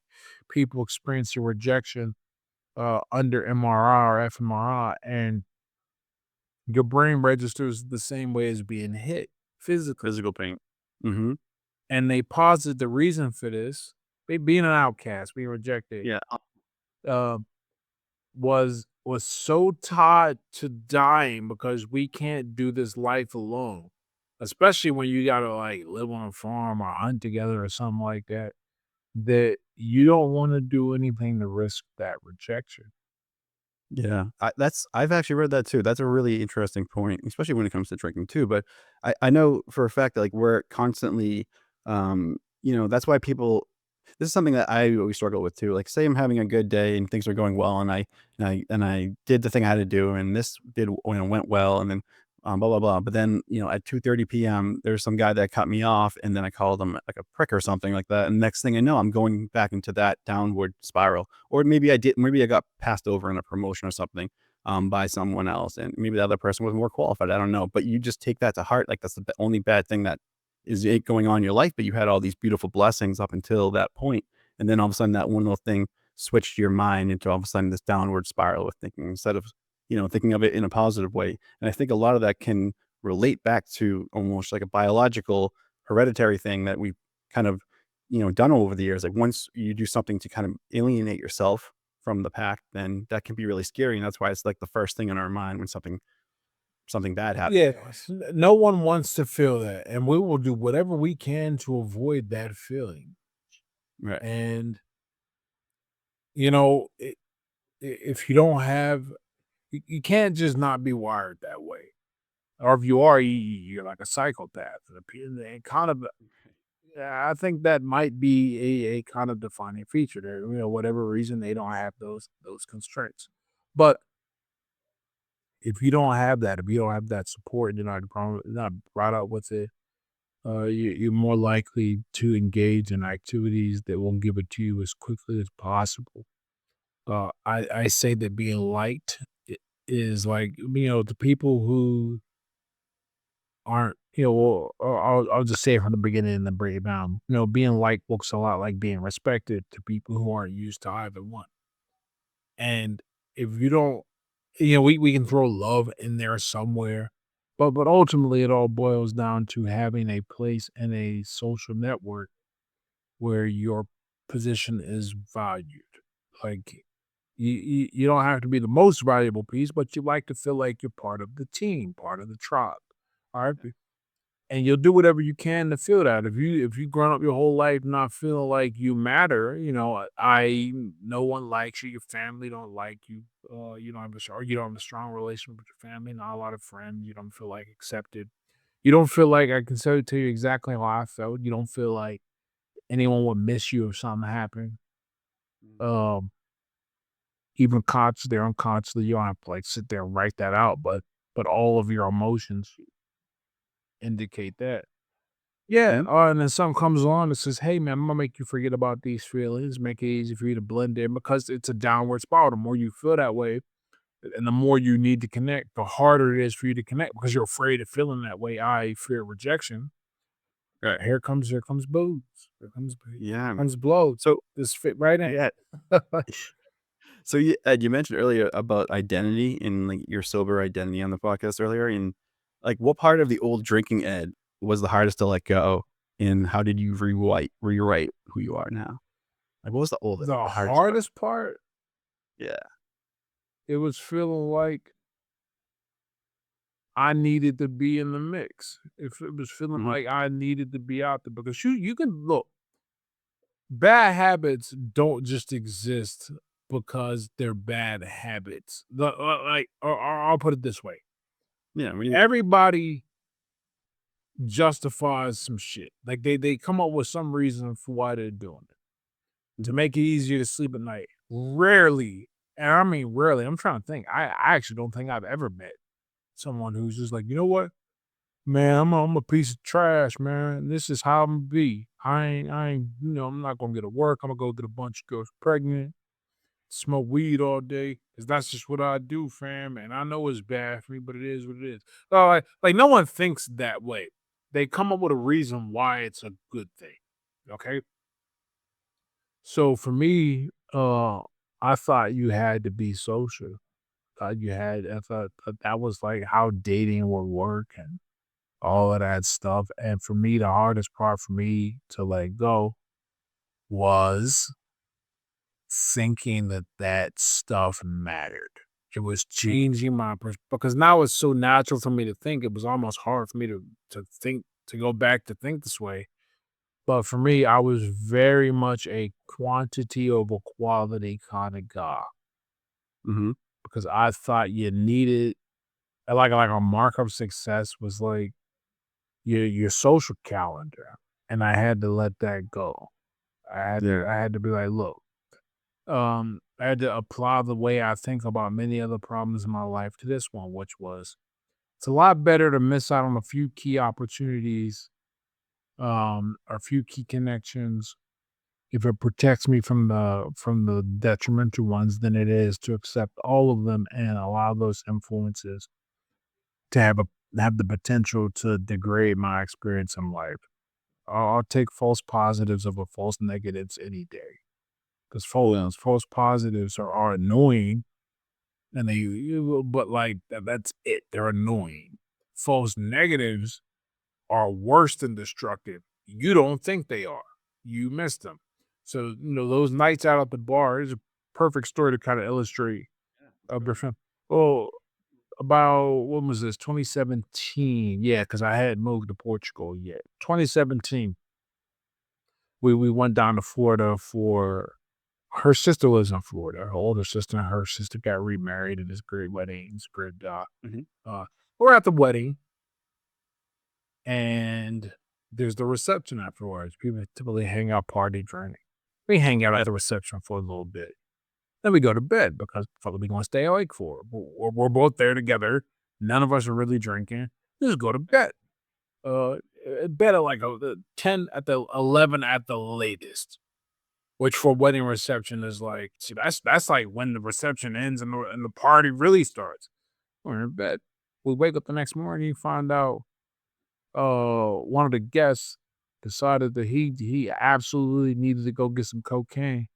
people experiencing rejection under MRI or fMRI, and your brain registers the same way as being hit physically. Physical pain. Mhm. And they posit the reason for this, being an outcast, being rejected, Yeah, uh, was so tied to dying because we can't do this life alone, especially when you gotta like live on a farm or hunt together or something like that. That you don't want to do anything to risk that rejection. yeah. I've actually read that too. That's a really interesting point, especially when it comes to drinking too, but I know for a fact that, like, we're constantly, that's why people this is something that I always struggle with too. Like, say I'm having a good day and things are going well, and I did the thing I had to do, and this went well, and then blah blah blah. But then at 2:30 p.m. there's some guy that cut me off, and then I called him like a prick or something like that. And next thing I know, I'm going back into that downward spiral. Or maybe I got passed over in a promotion or something by someone else, and maybe the other person was more qualified. I don't know, but you just take that to heart. Like that's the only bad thing that is it going on in your life, but you had all these beautiful blessings up until that point, and then all of a sudden that one little thing switched your mind into all of a sudden this downward spiral of thinking instead of thinking of it in a positive way. And I think a lot of that can relate back to almost like a biological hereditary thing that we've kind of done over the years. Like once you do something to kind of alienate yourself from the pack, then that can be really scary, and that's why it's like the first thing in our mind when something bad happens Yeah, to us. no one wants to feel that, and we will do whatever we can to avoid that feeling. Right. And you know, if you don't have, you can't just not be wired that way. Or if you are, you're like a psychopath. And kind of, yeah, I think that might be a kind of defining feature there. Whatever reason they don't have those constraints. But if you don't have that, if you don't have that support, you're not brought up with it. You're more likely to engage in activities that will give it to you as quickly as possible. I say that being liked is like the people who aren't, well, I'll just say it from the beginning and then break it down. Being liked looks a lot like being respected to people who aren't used to either one. And if you don't, we can throw love in there somewhere, but ultimately it all boils down to having a place in a social network where your position is valued. Like you don't have to be the most valuable piece, but you like to feel like you're part of the team, part of the tribe. All right. And you'll do whatever you can to feel that. If you grown up your whole life not feeling like you matter, no one likes you, your family don't like you, you don't have or you don't have a strong relationship with your family, not a lot of friends, you don't feel like accepted. You don't feel like I can tell you exactly how I felt. You don't feel like anyone would miss you if something happened. Mhm. Um, even consciously or unconsciously, you don't have to like sit there and write that out, but all of your emotions indicate that. Yeah, Mhm. and then something comes along that says, "Hey, man, I'm gonna make you forget about these feelings, make it easy for you to blend in," because it's a downward spiral. The more you feel that way, and the more you need to connect, the harder it is for you to connect because you're afraid of feeling that way. I fear rejection. Here comes booze. Yeah, Here man. comes blow. So This fit right in. yeah. So you mentioned earlier about identity and like your sober identity on the podcast earlier, and like what part of the old drinking Ed was the hardest to let go, and how did you rewrite who you are now? Like what was The the hardest part? hardest part, Yeah. it was feeling like I needed to be in the mix. If it was feeling Hmm. like I needed to be out there because you can look, bad habits don't just exist because they're bad habits. Or I'll put it this way: Yeah. I mean, everybody justifies some shit. Like they come up with some reason for why they're doing it to mhm. make it easier to sleep at night. Rarely, and I mean rarely. I'm trying to think. I actually don't think I've ever met someone who's just like, you know what, man, I'm a piece of trash, man. This is how I'm gonna be. I ain't, I'm not gonna get to work. I'm gonna go get a bunch of girls pregnant, smoke weed all day, cause that's just what I do, fam. And I know it's bad for me, but it is what it is. So like no one thinks that way. They come up with a reason why it's a good thing. Okay. So for me, I thought you had to be social. I thought that was like how dating would work and all of that stuff. And for me, the hardest part for me to let go was thinking that that stuff mattered. It was changing my because now it's so natural for me to think. It was almost hard for me to think to go back to think this way. But for me, I was very much a quantity over quality kind of guy Mhm. because I thought you needed like a mark of success was like your social calendar, and I had to let that go. Yeah. I had to be like, look, I had to apply the way I think about many other problems in my life to this one, which was it's a lot better to miss out on a few key opportunities, or a few key connections if it protects me from the detrimental ones than it is to accept all of them and allow those influences to have the potential to degrade my experience in life. I'll take false positives over false negatives any day because false positives are annoying and but like that's it. They're annoying. False negatives are worse than destructive. You don't think they are. You missed them. So those nights out at the bar is a perfect story to kind of illustrate a different. Well, about when was this? 2017. Yeah, because I hadn't moved to Portugal yet. 2017. We went down to Florida for her sister lives in Florida. Her older sister and her sister got remarried in this great wedding. It's great. Mhm. Uh, we're at the wedding and there's the reception afterwards. People typically hang out, party, drink. We hang out at the reception for a little bit. Then we go to bed because what are we going to stay awake for? We're both there together. None of us are really drinking. Just go to bed. Uh, bed at like 10 at the 11 at the latest. Which for wedding reception is like, see, that's like when the reception ends and the party really starts. We're in bed. We wake up the next morning, find out one of the guests decided that he absolutely needed to go get some cocaine.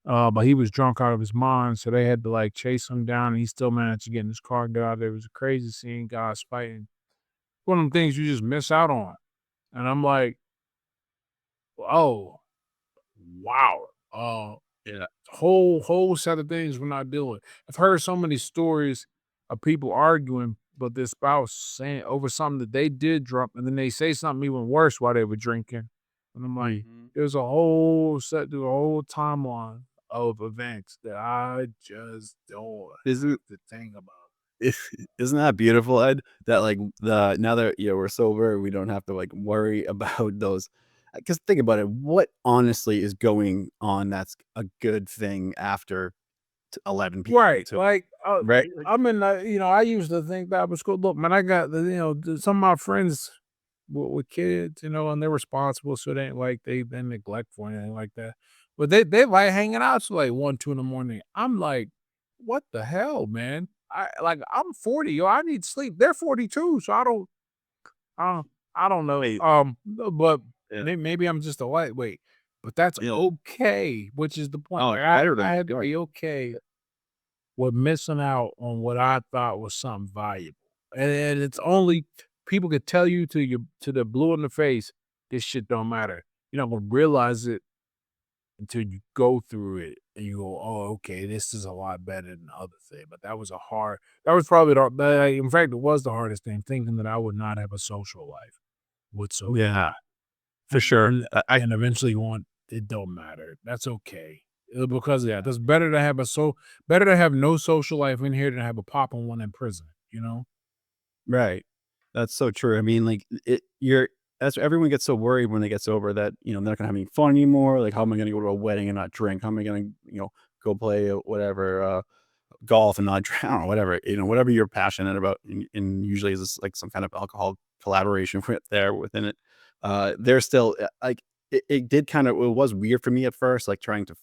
But he was drunk out of his mind, so they had to like chase him down, and he still managed to get in his car, get out there. It was a crazy scene, guys fighting. One of them things you just miss out on. And I'm like, oh, wow. Yeah. Whole set of things we're not dealing. I've heard so many stories of people arguing, but their spouse saying over something that they did drunk, and then they say something even worse while they were drinking. And I'm like, Mhm. there's a whole timeline of events that I just don't Isn't have to think about. isn't that beautiful, Ed? That like the now that we're sober, we don't have to like worry about those. Because think about it, what honestly is going on that's a good thing after 11 p.m. Right. to Like, right? Like, I mean, I used to think that was cool. Look, man, I got some of my friends. with kids, and they're responsible, so it ain't like they've been neglectful or anything like that. But they like hanging out till like 1, 2 in the morning. I'm like, what the hell, man? I'm 40, yo. I need sleep. They're 42, so I don't I don't know. Wait, But yeah, maybe I'm just a lightweight, but that's you know, okay, which is the point. oh, Like it's better I than had to yours. be okay with missing out on what I thought was something valuable. And it's only people could tell you to the blue in the face, this shit don't matter. You're not gonna realize it until you go through it and you go, oh, okay, this is a lot better than the other thing. But that was probably in fact, it was the hardest thing, thinking that I would not have a social life whatsoever. Yeah, for And, sure. and, and eventually going, it don't matter. That's okay. Because yeah, that's better to have better to have no social life in here than have a popping one in prison, you know? Right. That's so true. I mean, like that's everyone gets so worried when they get sober that, they're not gonna have any fun anymore. Like, how am I gonna go to a wedding and not drink? How am I gonna, go play whatever, golf and not drown or whatever, whatever you're passionate about. And usually is like some kind of alcohol collaboration within it. There's still like it did kind of it was weird for me at first, like trying to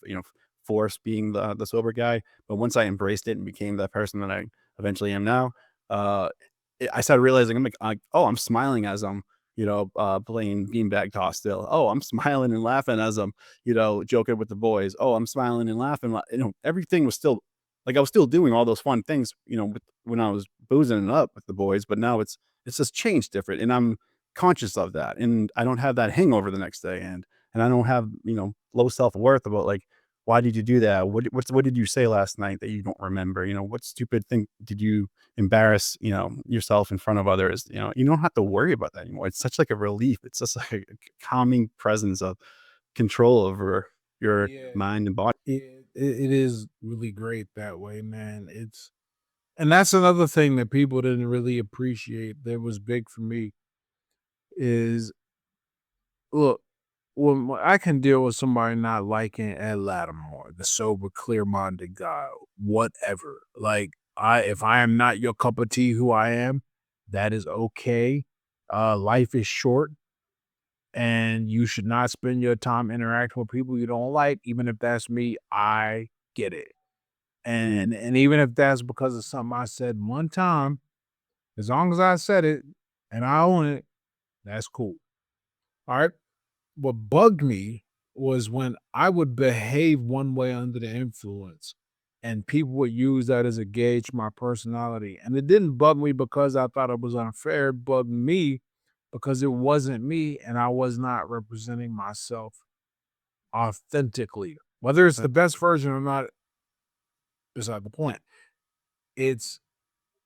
force being the sober guy. But once I embraced it and became the person that I eventually am now, uh, I started realizing oh, I'm smiling as I'm playing beanbag toss still. Oh, I'm smiling and laughing as I'm joking with the boys. Oh, I'm smiling and laughing. Everything was still like I was still doing all those fun things, when I was boozing it up with the boys, but now it's just changed different, and I'm conscious of that, and I don't have that hangover the next day, and I don't have low self worth about like why did you do that? What did you say last night that you don't remember? What stupid thing did you embarrass yourself in front of others? You don't have to worry about that anymore. It's such like a relief. It's just like a calming presence of control over your Yeah. mind and body. It is really great that way, man. And that's another thing that people didn't really appreciate that was big for me is look, when I can deal with somebody not liking Ed Latimore, the sober, clear-minded guy, whatever. Like if I am not your cup of tea, who I am, that is okay. Life is short, and you should not spend your time interacting with people you don't like, even if that's me. I get it. And even if that's because of something I said one time, as long as I said it and I own it, that's cool. All right. What bugged me was when I would behave one way under the influence and people would use that as a gauge for my personality. And it didn't bug me because I thought it was unfair. It bugged me because it wasn't me and I was not representing myself authentically. Whether it's the best version or not, beside the point. It's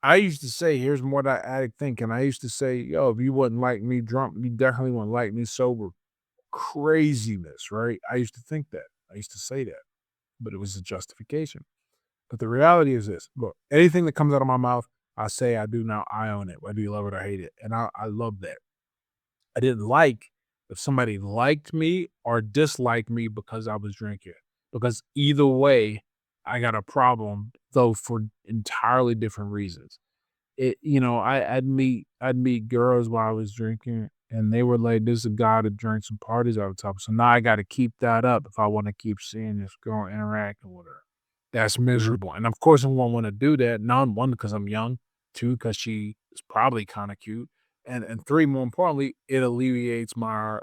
I used to say, here's more that addict thinking. I used to say, yo, if you wouldn't like me drunk, you definitely wouldn't like me sober. Craziness, right? I used to think that. I used to say that, but it was a justification. But the reality is this look, anything that comes out of my mouth, I say I do now, I own it, whether you love it or hate it. And I love that. I didn't like if somebody liked me or disliked me because I was drinking. Because either way, I got a problem, though for entirely different reasons. I'd meet girls while I was drinking, and they were like, "This is a guy that drinks and parties all the time." So now I got to keep that up if I want to keep seeing this girl interacting with her. That's Mhm. miserable, and of course, I won't want to do that. One, because I'm young. Two, because she is probably kind of cute, and three, more importantly, it alleviates my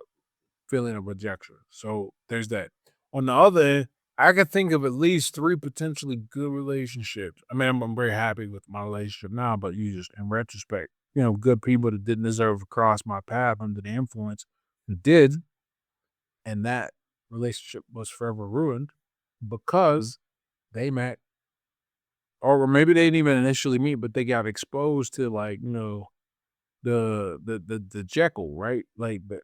feeling of rejection. So there's that. On the other end, I could think of at least three potentially good relationships. I mean, I'm very happy with my relationship now, but you just in retrospect, good people that didn't deserve to cross my path under the influence who did, and that relationship was forever ruined because they met, or maybe they didn't even initially meet, but they got exposed to like, the Jekyll, right? Like, but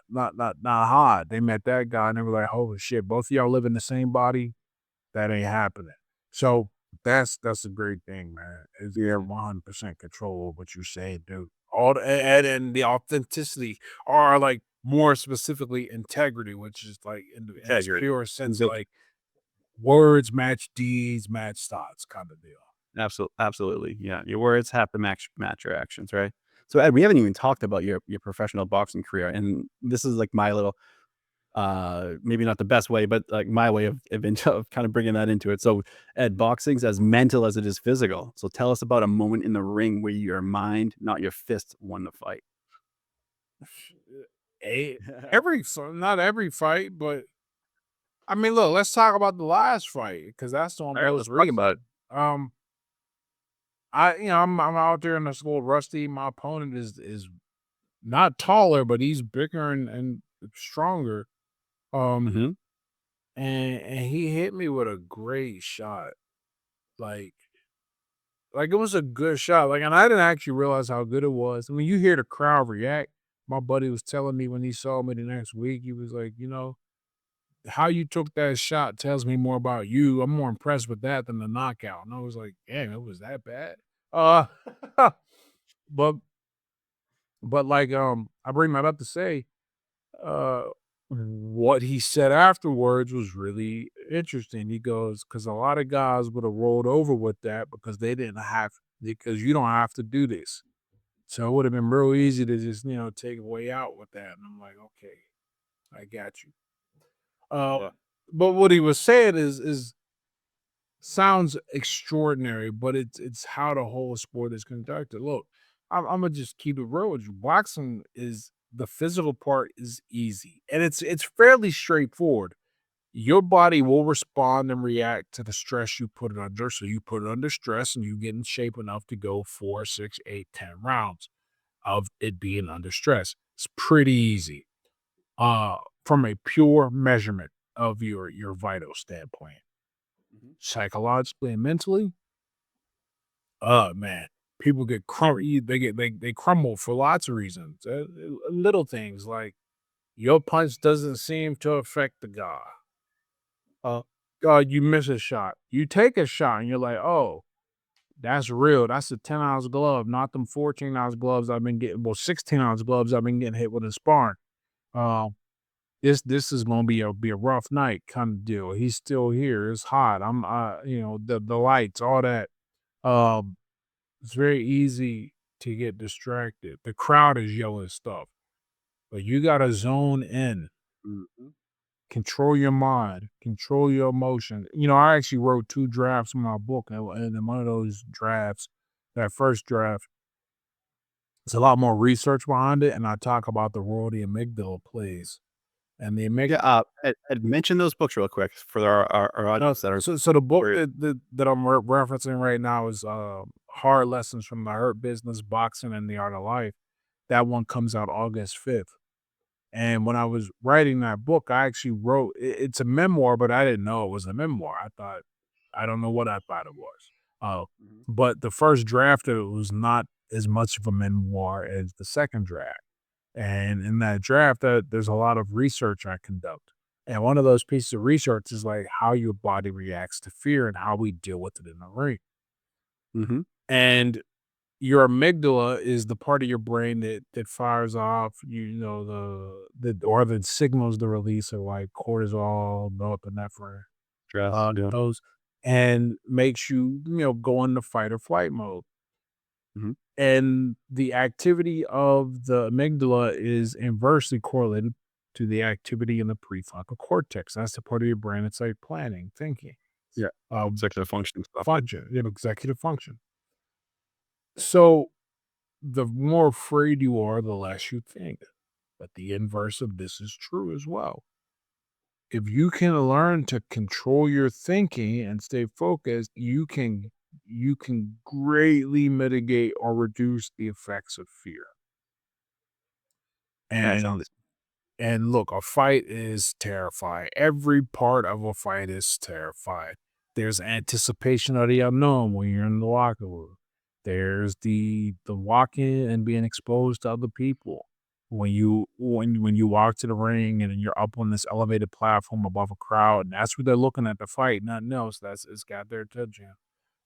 not hot. They met that guy and they were like, "Holy shit, both of y'all live in the same body? That ain't happening." So that's a great thing, man. Is you have 100% control of what you say and do. All the and the authenticity, or like more specifically integrity, which is like in Yeah, its you're pure sense, like words match deeds, match thoughts kind of deal. absolutely. Yeah, your words have to match your actions, right? So Ed, we haven't even talked about your professional boxing career, and this is like my little, maybe not the best way, but like my way of kind of bringing that into it. So Ed, boxing's as mental as it is physical. So tell us about a moment in the ring where your mind, not your fist, won the fight. Not every fight, but I mean, look, let's talk about the last fight because that's the one All that right, was let's talk recent. about it. I'm out there in this little rusty. My opponent is not taller, but he's bigger and stronger. Um, Mhm. and he hit me with a great shot. Like it was a good shot. Like, and I didn't actually realize how good it was. When you hear the crowd react, my buddy was telling me when he saw me the next week, he was like, how you took that shot tells me more about you. I'm more impressed with that than the knockout. And I was like, damn, it was that bad. Uh, but I bring that up to say, uh, what he said afterwards was really interesting. He goes, because a lot of guys would have rolled over with that because you don't have to do this. So it would have been real easy to just, take a way out with that. And I'm like, okay, I got you. Yeah. But what he was saying is sounds extraordinary, but it's how the whole sport is conducted. Look, I'm gonna just keep it real with you. Boxing is the physical part is easy, and it's fairly straightforward. Your body will respond and react to the stress you put it under. So you put it under stress, and you get in shape enough to go 4, 6, 8, 10 rounds of it being under stress. It's pretty easy. Uh, from a pure measurement of your vital standpoint, Mhm. psychologically and mentally, man, people get they crumble for lots of reasons. Little things like your punch doesn't seem to affect the guy. Uh, you miss a shot. You take a shot and you're like, oh, that's real. That's a 10 ounce glove, not them 14 ounce gloves I've been getting. Well, 16 ounce gloves I've been getting hit with in sparring. Um, this is gonna be a rough night kind of deal. He's still here. It's hot. I'm the lights, all that. Um, it's very easy to get distracted. The crowd is yelling stuff, but you gotta zone in, Mhm. control your mind, control your emotion. I actually wrote 2 drafts in my book, and in one of those drafts, that first draft, there's a lot more research behind it, and I talk about the role the amygdala plays. And the amygdala. Yeah, Ed, mention those books real quick for our No, audience that are so the book curious. that I'm referencing right now is Hard Lessons from the Hurt Business, Boxing, and the Art of Life. That one comes out August 5th. And when I was writing that book, I actually wrote it's a memoir, but I didn't know it was a memoir. I don't know what I thought it was. Uh, Mhm. but the first draft of it was not as much of a memoir as the second draft. And in that draft, there's a lot of research I conduct. And one of those pieces of research is like how your body reacts to fear and how we deal with it in the ring. Mhm. And your amygdala is the part of your brain that fires off, or that signals the release of like cortisol, norepinephrine, Stress, yeah. those, and makes you, go into fight or flight mode. Mhm. And the activity of the amygdala is inversely correlated to the activity in the prefrontal cortex. That's the part of your brain that's like planning, thinking, Yeah. um, Executive functioning stuff. function, executive function. So the more afraid you are, the less you think. But the inverse of this is true as well. If you can learn to control your thinking and stay focused, you can greatly mitigate or reduce the effects of fear. And Sounds And look, a fight is terrifying. Every part of a fight is terrifying. There's anticipation of the unknown when you're in the locker room. There's the walking and being exposed to other people. When you walk to the ring and you're up on this elevated platform above a crowd, and that's what they're looking at the fight, nothing else. It's got their attention.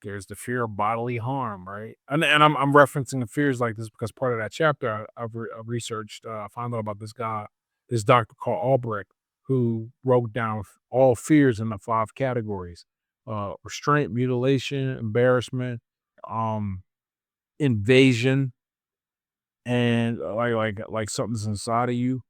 There's the fear of bodily harm, right? And I'm referencing the fears like this because part of that chapter I've researched, I found out about this doctor called Albrecht, who wrote down all fears in the 5 categories: restraint, mutilation, embarrassment, um, invasion, and like something's inside of you,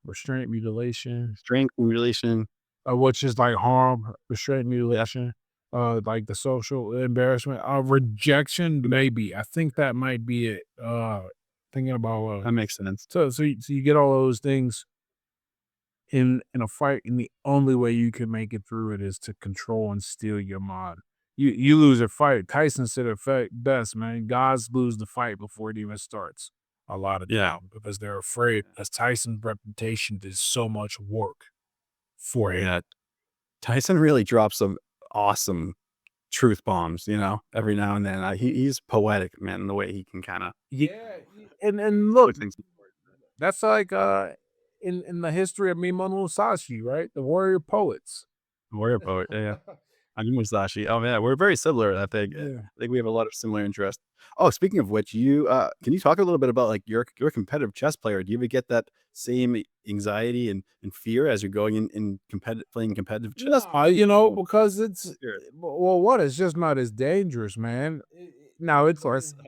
restraint, mutilation, Strength, mutilation. which is like harm, restraint, Yeah, mutilation, like the social embarrassment, rejection, maybe. I think that might be it. Thinking about that makes sense. so you get all those things in a fight, and the only way you can make it through it is to control and steal your mind. You lose a fight. Tyson said it best, man. Guys lose the fight before it even starts. A lot of Yeah. time because they're afraid. As Tyson's reputation did so much work for him. Yeah. Tyson really drops some awesome truth bombs, every now and then. He's poetic, man, in the way he can kind of Yeah, and look, put things. that's like in the history of Mimon Musashi, right? The warrior poets. Warrior poet. Yeah, yeah. I knew Musashi. Oh man, we're very similar. I think. Yeah. I think we have a lot of similar interests. Oh, speaking of which, you can you talk a little bit about like your competitive chess player? Do you ever get that same anxiety and fear as you're going in playing competitive chess? Because it's Sure. well, what? It's just not as dangerous, man. Now Of it's course, I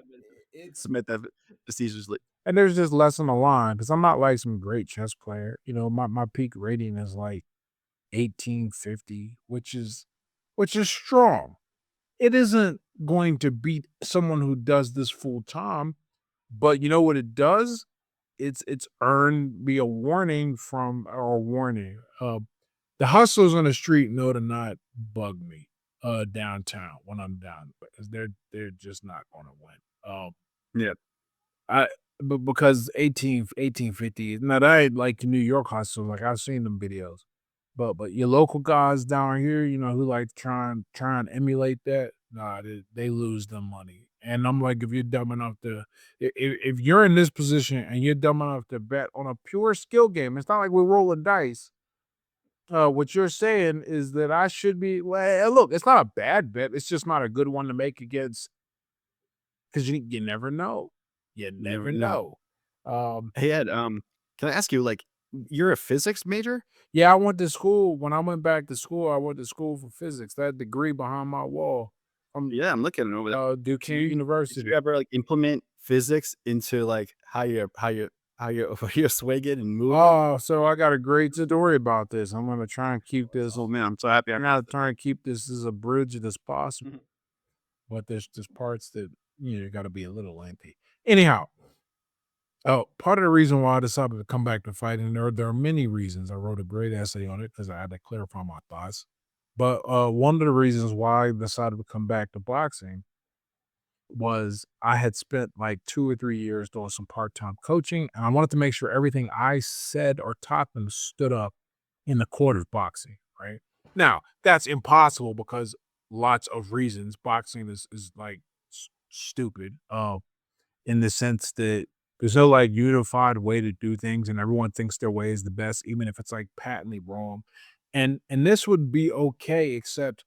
mean, submit that facetiously. and there's just less on the line because I'm not like some great chess player. My peak rating is like 1850, which is strong. It isn't going to beat someone who does this full time, but you know what it does? It's earned me a warning from or a warning. The hustlers on the street know to not bug me downtown when I'm down because they're just not going to win. Yeah. I but because 1850 now that ain't like New York hustle, like I've seen them videos. But your local guys down here, who like to try and emulate that, nah, they lose them money. And I'm like, if you're dumb enough to if you're in this position and you're dumb enough to bet on a pure skill game, it's not like we're rolling dice. What you're saying is that I should be well, look, it's not a bad bet. It's just not a good one to make against because you never know. You You never never know. know. Um, Hey Ed, can I ask you, like, you're a physics major? yeah, I went to school. When I went back to school, I went to school for physics. That degree behind my wall from Yeah, I'm looking over that. Duke Did you University. ever like implement physics into like how you you're swinging and moving? Oh, so I got a great story about this. I'm gonna try and keep this. Oh man, I'm so happy I I'm got gonna try and keep this as abridged as possible. Mhm. But there's parts that got to be a little lengthy. Anyhow, oh, part of the reason why I decided to come back to fighting, there are many reasons. I wrote a great essay on it because I had to clarify my thoughts. But one of the reasons why I decided to come back to boxing was I had spent like 2 or 3 years doing some part-time coaching, and I wanted to make sure everything I said or taught them stood up in the court of boxing, right? Now, that's impossible because lots of reasons. Boxing is like stupid. In the sense that there's no like unified way to do things and everyone thinks their way is the best, even if it's like patently wrong. And this would be okay, except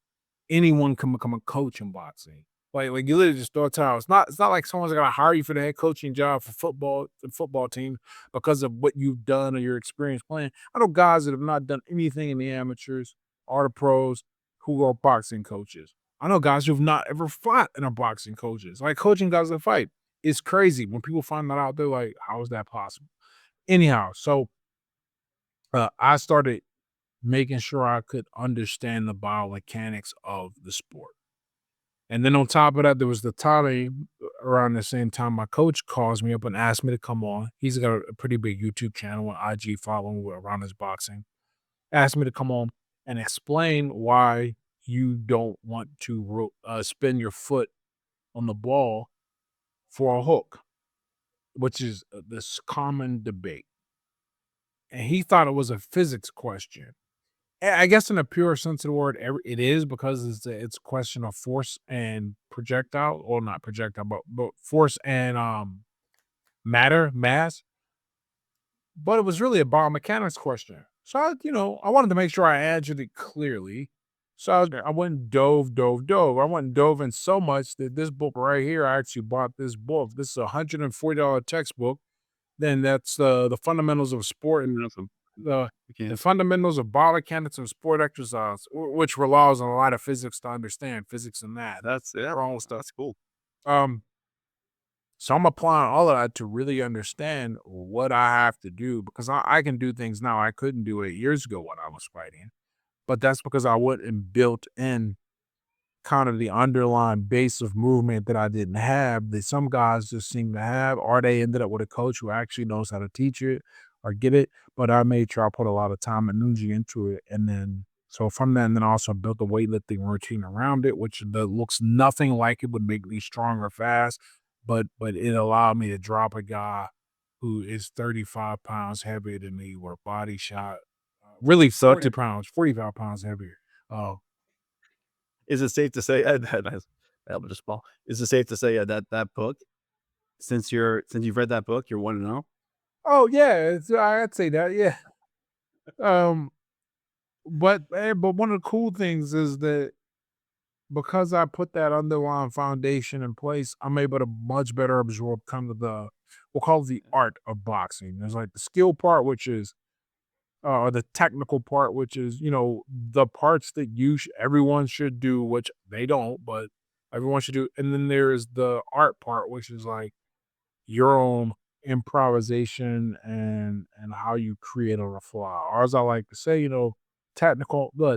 anyone can become a coach in boxing. Like you literally just throw a towel. It's not like someone's gonna hire you for the head coaching job for the football team because of what you've done or your experience playing. I know guys that have not done anything in the amateurs or the pros who are boxing coaches. I know guys who've not ever fought and are boxing coaches. Like coaching guys that fight. It's crazy. When people find that out, they're like, how is that possible? Anyhow, so I started making sure I could understand the biomechanics of the sport. And then on top of that, there was the time around the same time my coach calls me up and asks me to come on. He's got a pretty big YouTube channel and IG following around his boxing. Asked me to come on and explain why you don't want to spin your foot on the ball for a hook, which is this common debate. And he thought it was a physics question. I guess in a pure sense of the word, it is because it's a question of force and projectile, or not projectile, but force and matter, mass. But it was really a biomechanics question. So I wanted to make sure I answered it clearly. So I went and dove. I went and dove in so much that this book right here, I actually bought this book. This is $140 textbook. Then that's the fundamentals of sport, Awesome. the We the can. fundamentals of biomechanics and sport exercise, which relies on a lot of physics to understand physics and math. That's yeah. Wrong stuff. That's cool. Um, So I'm applying all of that to really understand what I have to do because I can do things now I couldn't do 8 years ago when I was fighting. But that's because I wasn't built in kind of the underlying base of movement that I didn't have that some guys just seem to have, or they ended up with a coach who actually knows how to teach it or get it. But I made sure I put a lot of time and energy into it. And then, so from that, and then I also built a weightlifting routine around it, which that looks nothing like it would make me stronger fast, but it allowed me to drop a guy who is 35 pounds heavier than me, or body shot, really So 40 pounds, 45 pounds heavier. is it safe to say, nice, elbow just fall. Is it safe to say that book, since you've read that book, you're 1-0? Oh yeah, I'd say that, yeah. Um, but one of the cool things is that because I put that underlying foundation in place, I'm able to much better absorb kind of the we'll call it the art of boxing. There's like the skill part, which is or the technical part, which is, the parts that everyone should do, which they don't, but everyone should do. And then there's the art part, which is like your own improvisation and how you create on the fly. Or as I like to say, the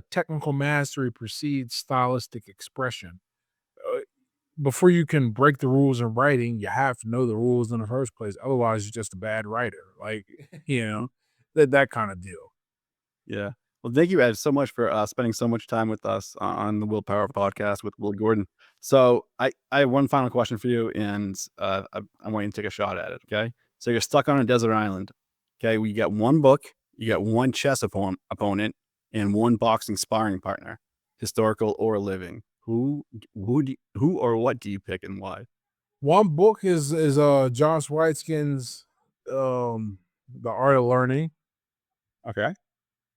technical mastery precedes stylistic expression. Uh, Before you can break the rules in writing, you have to know the rules in the first place. Otherwise, you're just a bad writer. Like, that kind of deal. Yeah. Well, thank you, Ed, so much for spending so much time with us on the Willpower Podcast with Will Gordon. So I have one final question for you, and I want you to take a shot at it. Okay. So you're stuck on a desert island. Okay. You got one book, you got one chess opponent, and one boxing sparring partner, historical or living. Who or what do you pick, and why? One book is Josh Whiteskin's The Art of Learning. Okay.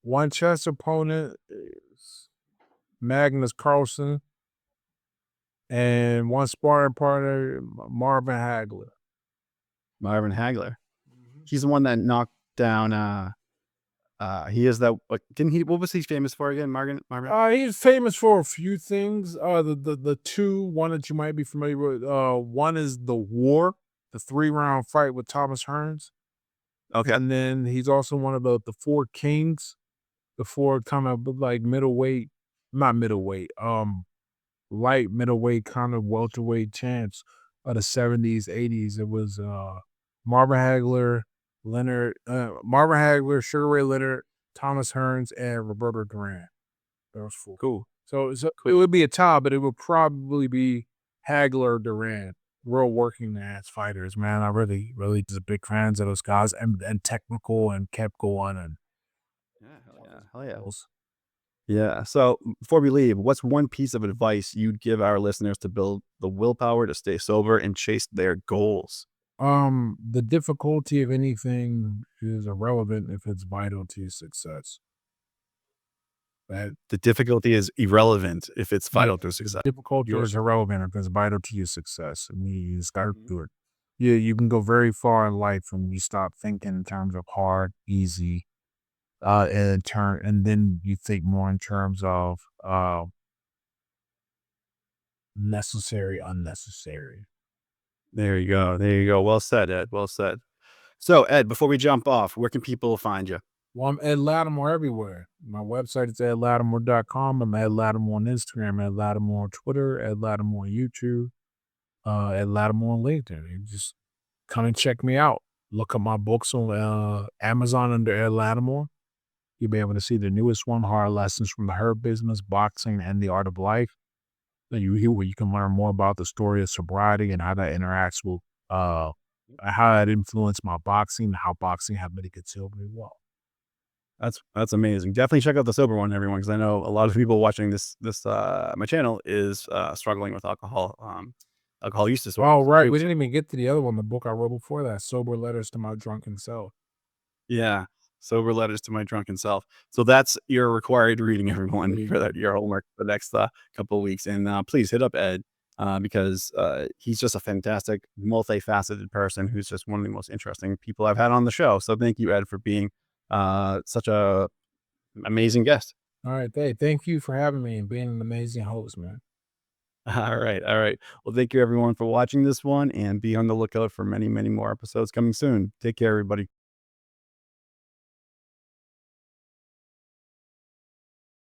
One chess opponent is Magnus Carlsen, and one sparring partner, Marvin Hagler. Marvin Hagler. He's the one that knocked down. He is that. Like, didn't he? What was he famous for again? Marvin. He's famous for a few things. One that you might be familiar with. One is the War, the 3-round fight with Thomas Hearns, Okay. and then he's also one of the Four Kings, the four kind of like middleweight, not middleweight, light middleweight kind of welterweight champs of the 70s, 80s. It was Marvin Hagler, Sugar Ray Leonard, Thomas Hearns, and Roberto Duran. Those four. Cool. So it Quick. would be a tie, but it would probably be Hagler, Duran. Real working ass fighters, man. I really, really was a big fans of those guys and technical and kept going and Yeah. Hell yeah. Yeah. So before we leave, what's one piece of advice you'd give our listeners to build the willpower to stay sober and chase their goals? The difficulty of anything is irrelevant if it's vital to your success. That The difficulty is irrelevant if it's yeah, vital to the success. difficulty Yours. is irrelevant if it's vital to your success. I mean, you just gotta Mhm. do it. Yeah, you can go very far in life when you stop thinking in terms of hard, easy, and then you think more in terms of necessary, unnecessary. There you go. There you go. Well said, Ed. Well said. So, Ed, before we jump off, where can people find you? Well, I'm Ed Latimore everywhere. My website is edlatimore.com. I'm Ed Latimore on Instagram, Ed Latimore on Twitter, Ed Latimore on YouTube, Ed Latimore on LinkedIn. You just come and check me out. Look up my books on Amazon under Ed Latimore. You'll be able to see the newest one, Hard Lessons from the Hurt Business, Boxing, and the Art of Life. Then you hear where you can learn more about the story of sobriety and how that interacts with how that influenced my boxing, how boxing had made it get sober as well. That's amazing. Definitely check out the sober one, everyone, because I know a lot of people watching this my channel is struggling with alcohol use disorder. Oh, right. We didn't even get to the other one, the book I wrote before that, Sober Letters to My Drunken Self. Yeah. Sober Letters to My Drunken Self. So that's your required reading, everyone, for your homework for the next couple of weeks. And please hit up Ed because he's just a fantastic, multifaceted person who's just one of the most interesting people I've had on the show. So thank you, Ed, for being such a amazing guest. All right. Hey, thank you for having me and being an amazing host, man. All right. All right. Well, thank you everyone for watching this one, and be on the lookout for many, many more episodes coming soon. Take care, everybody.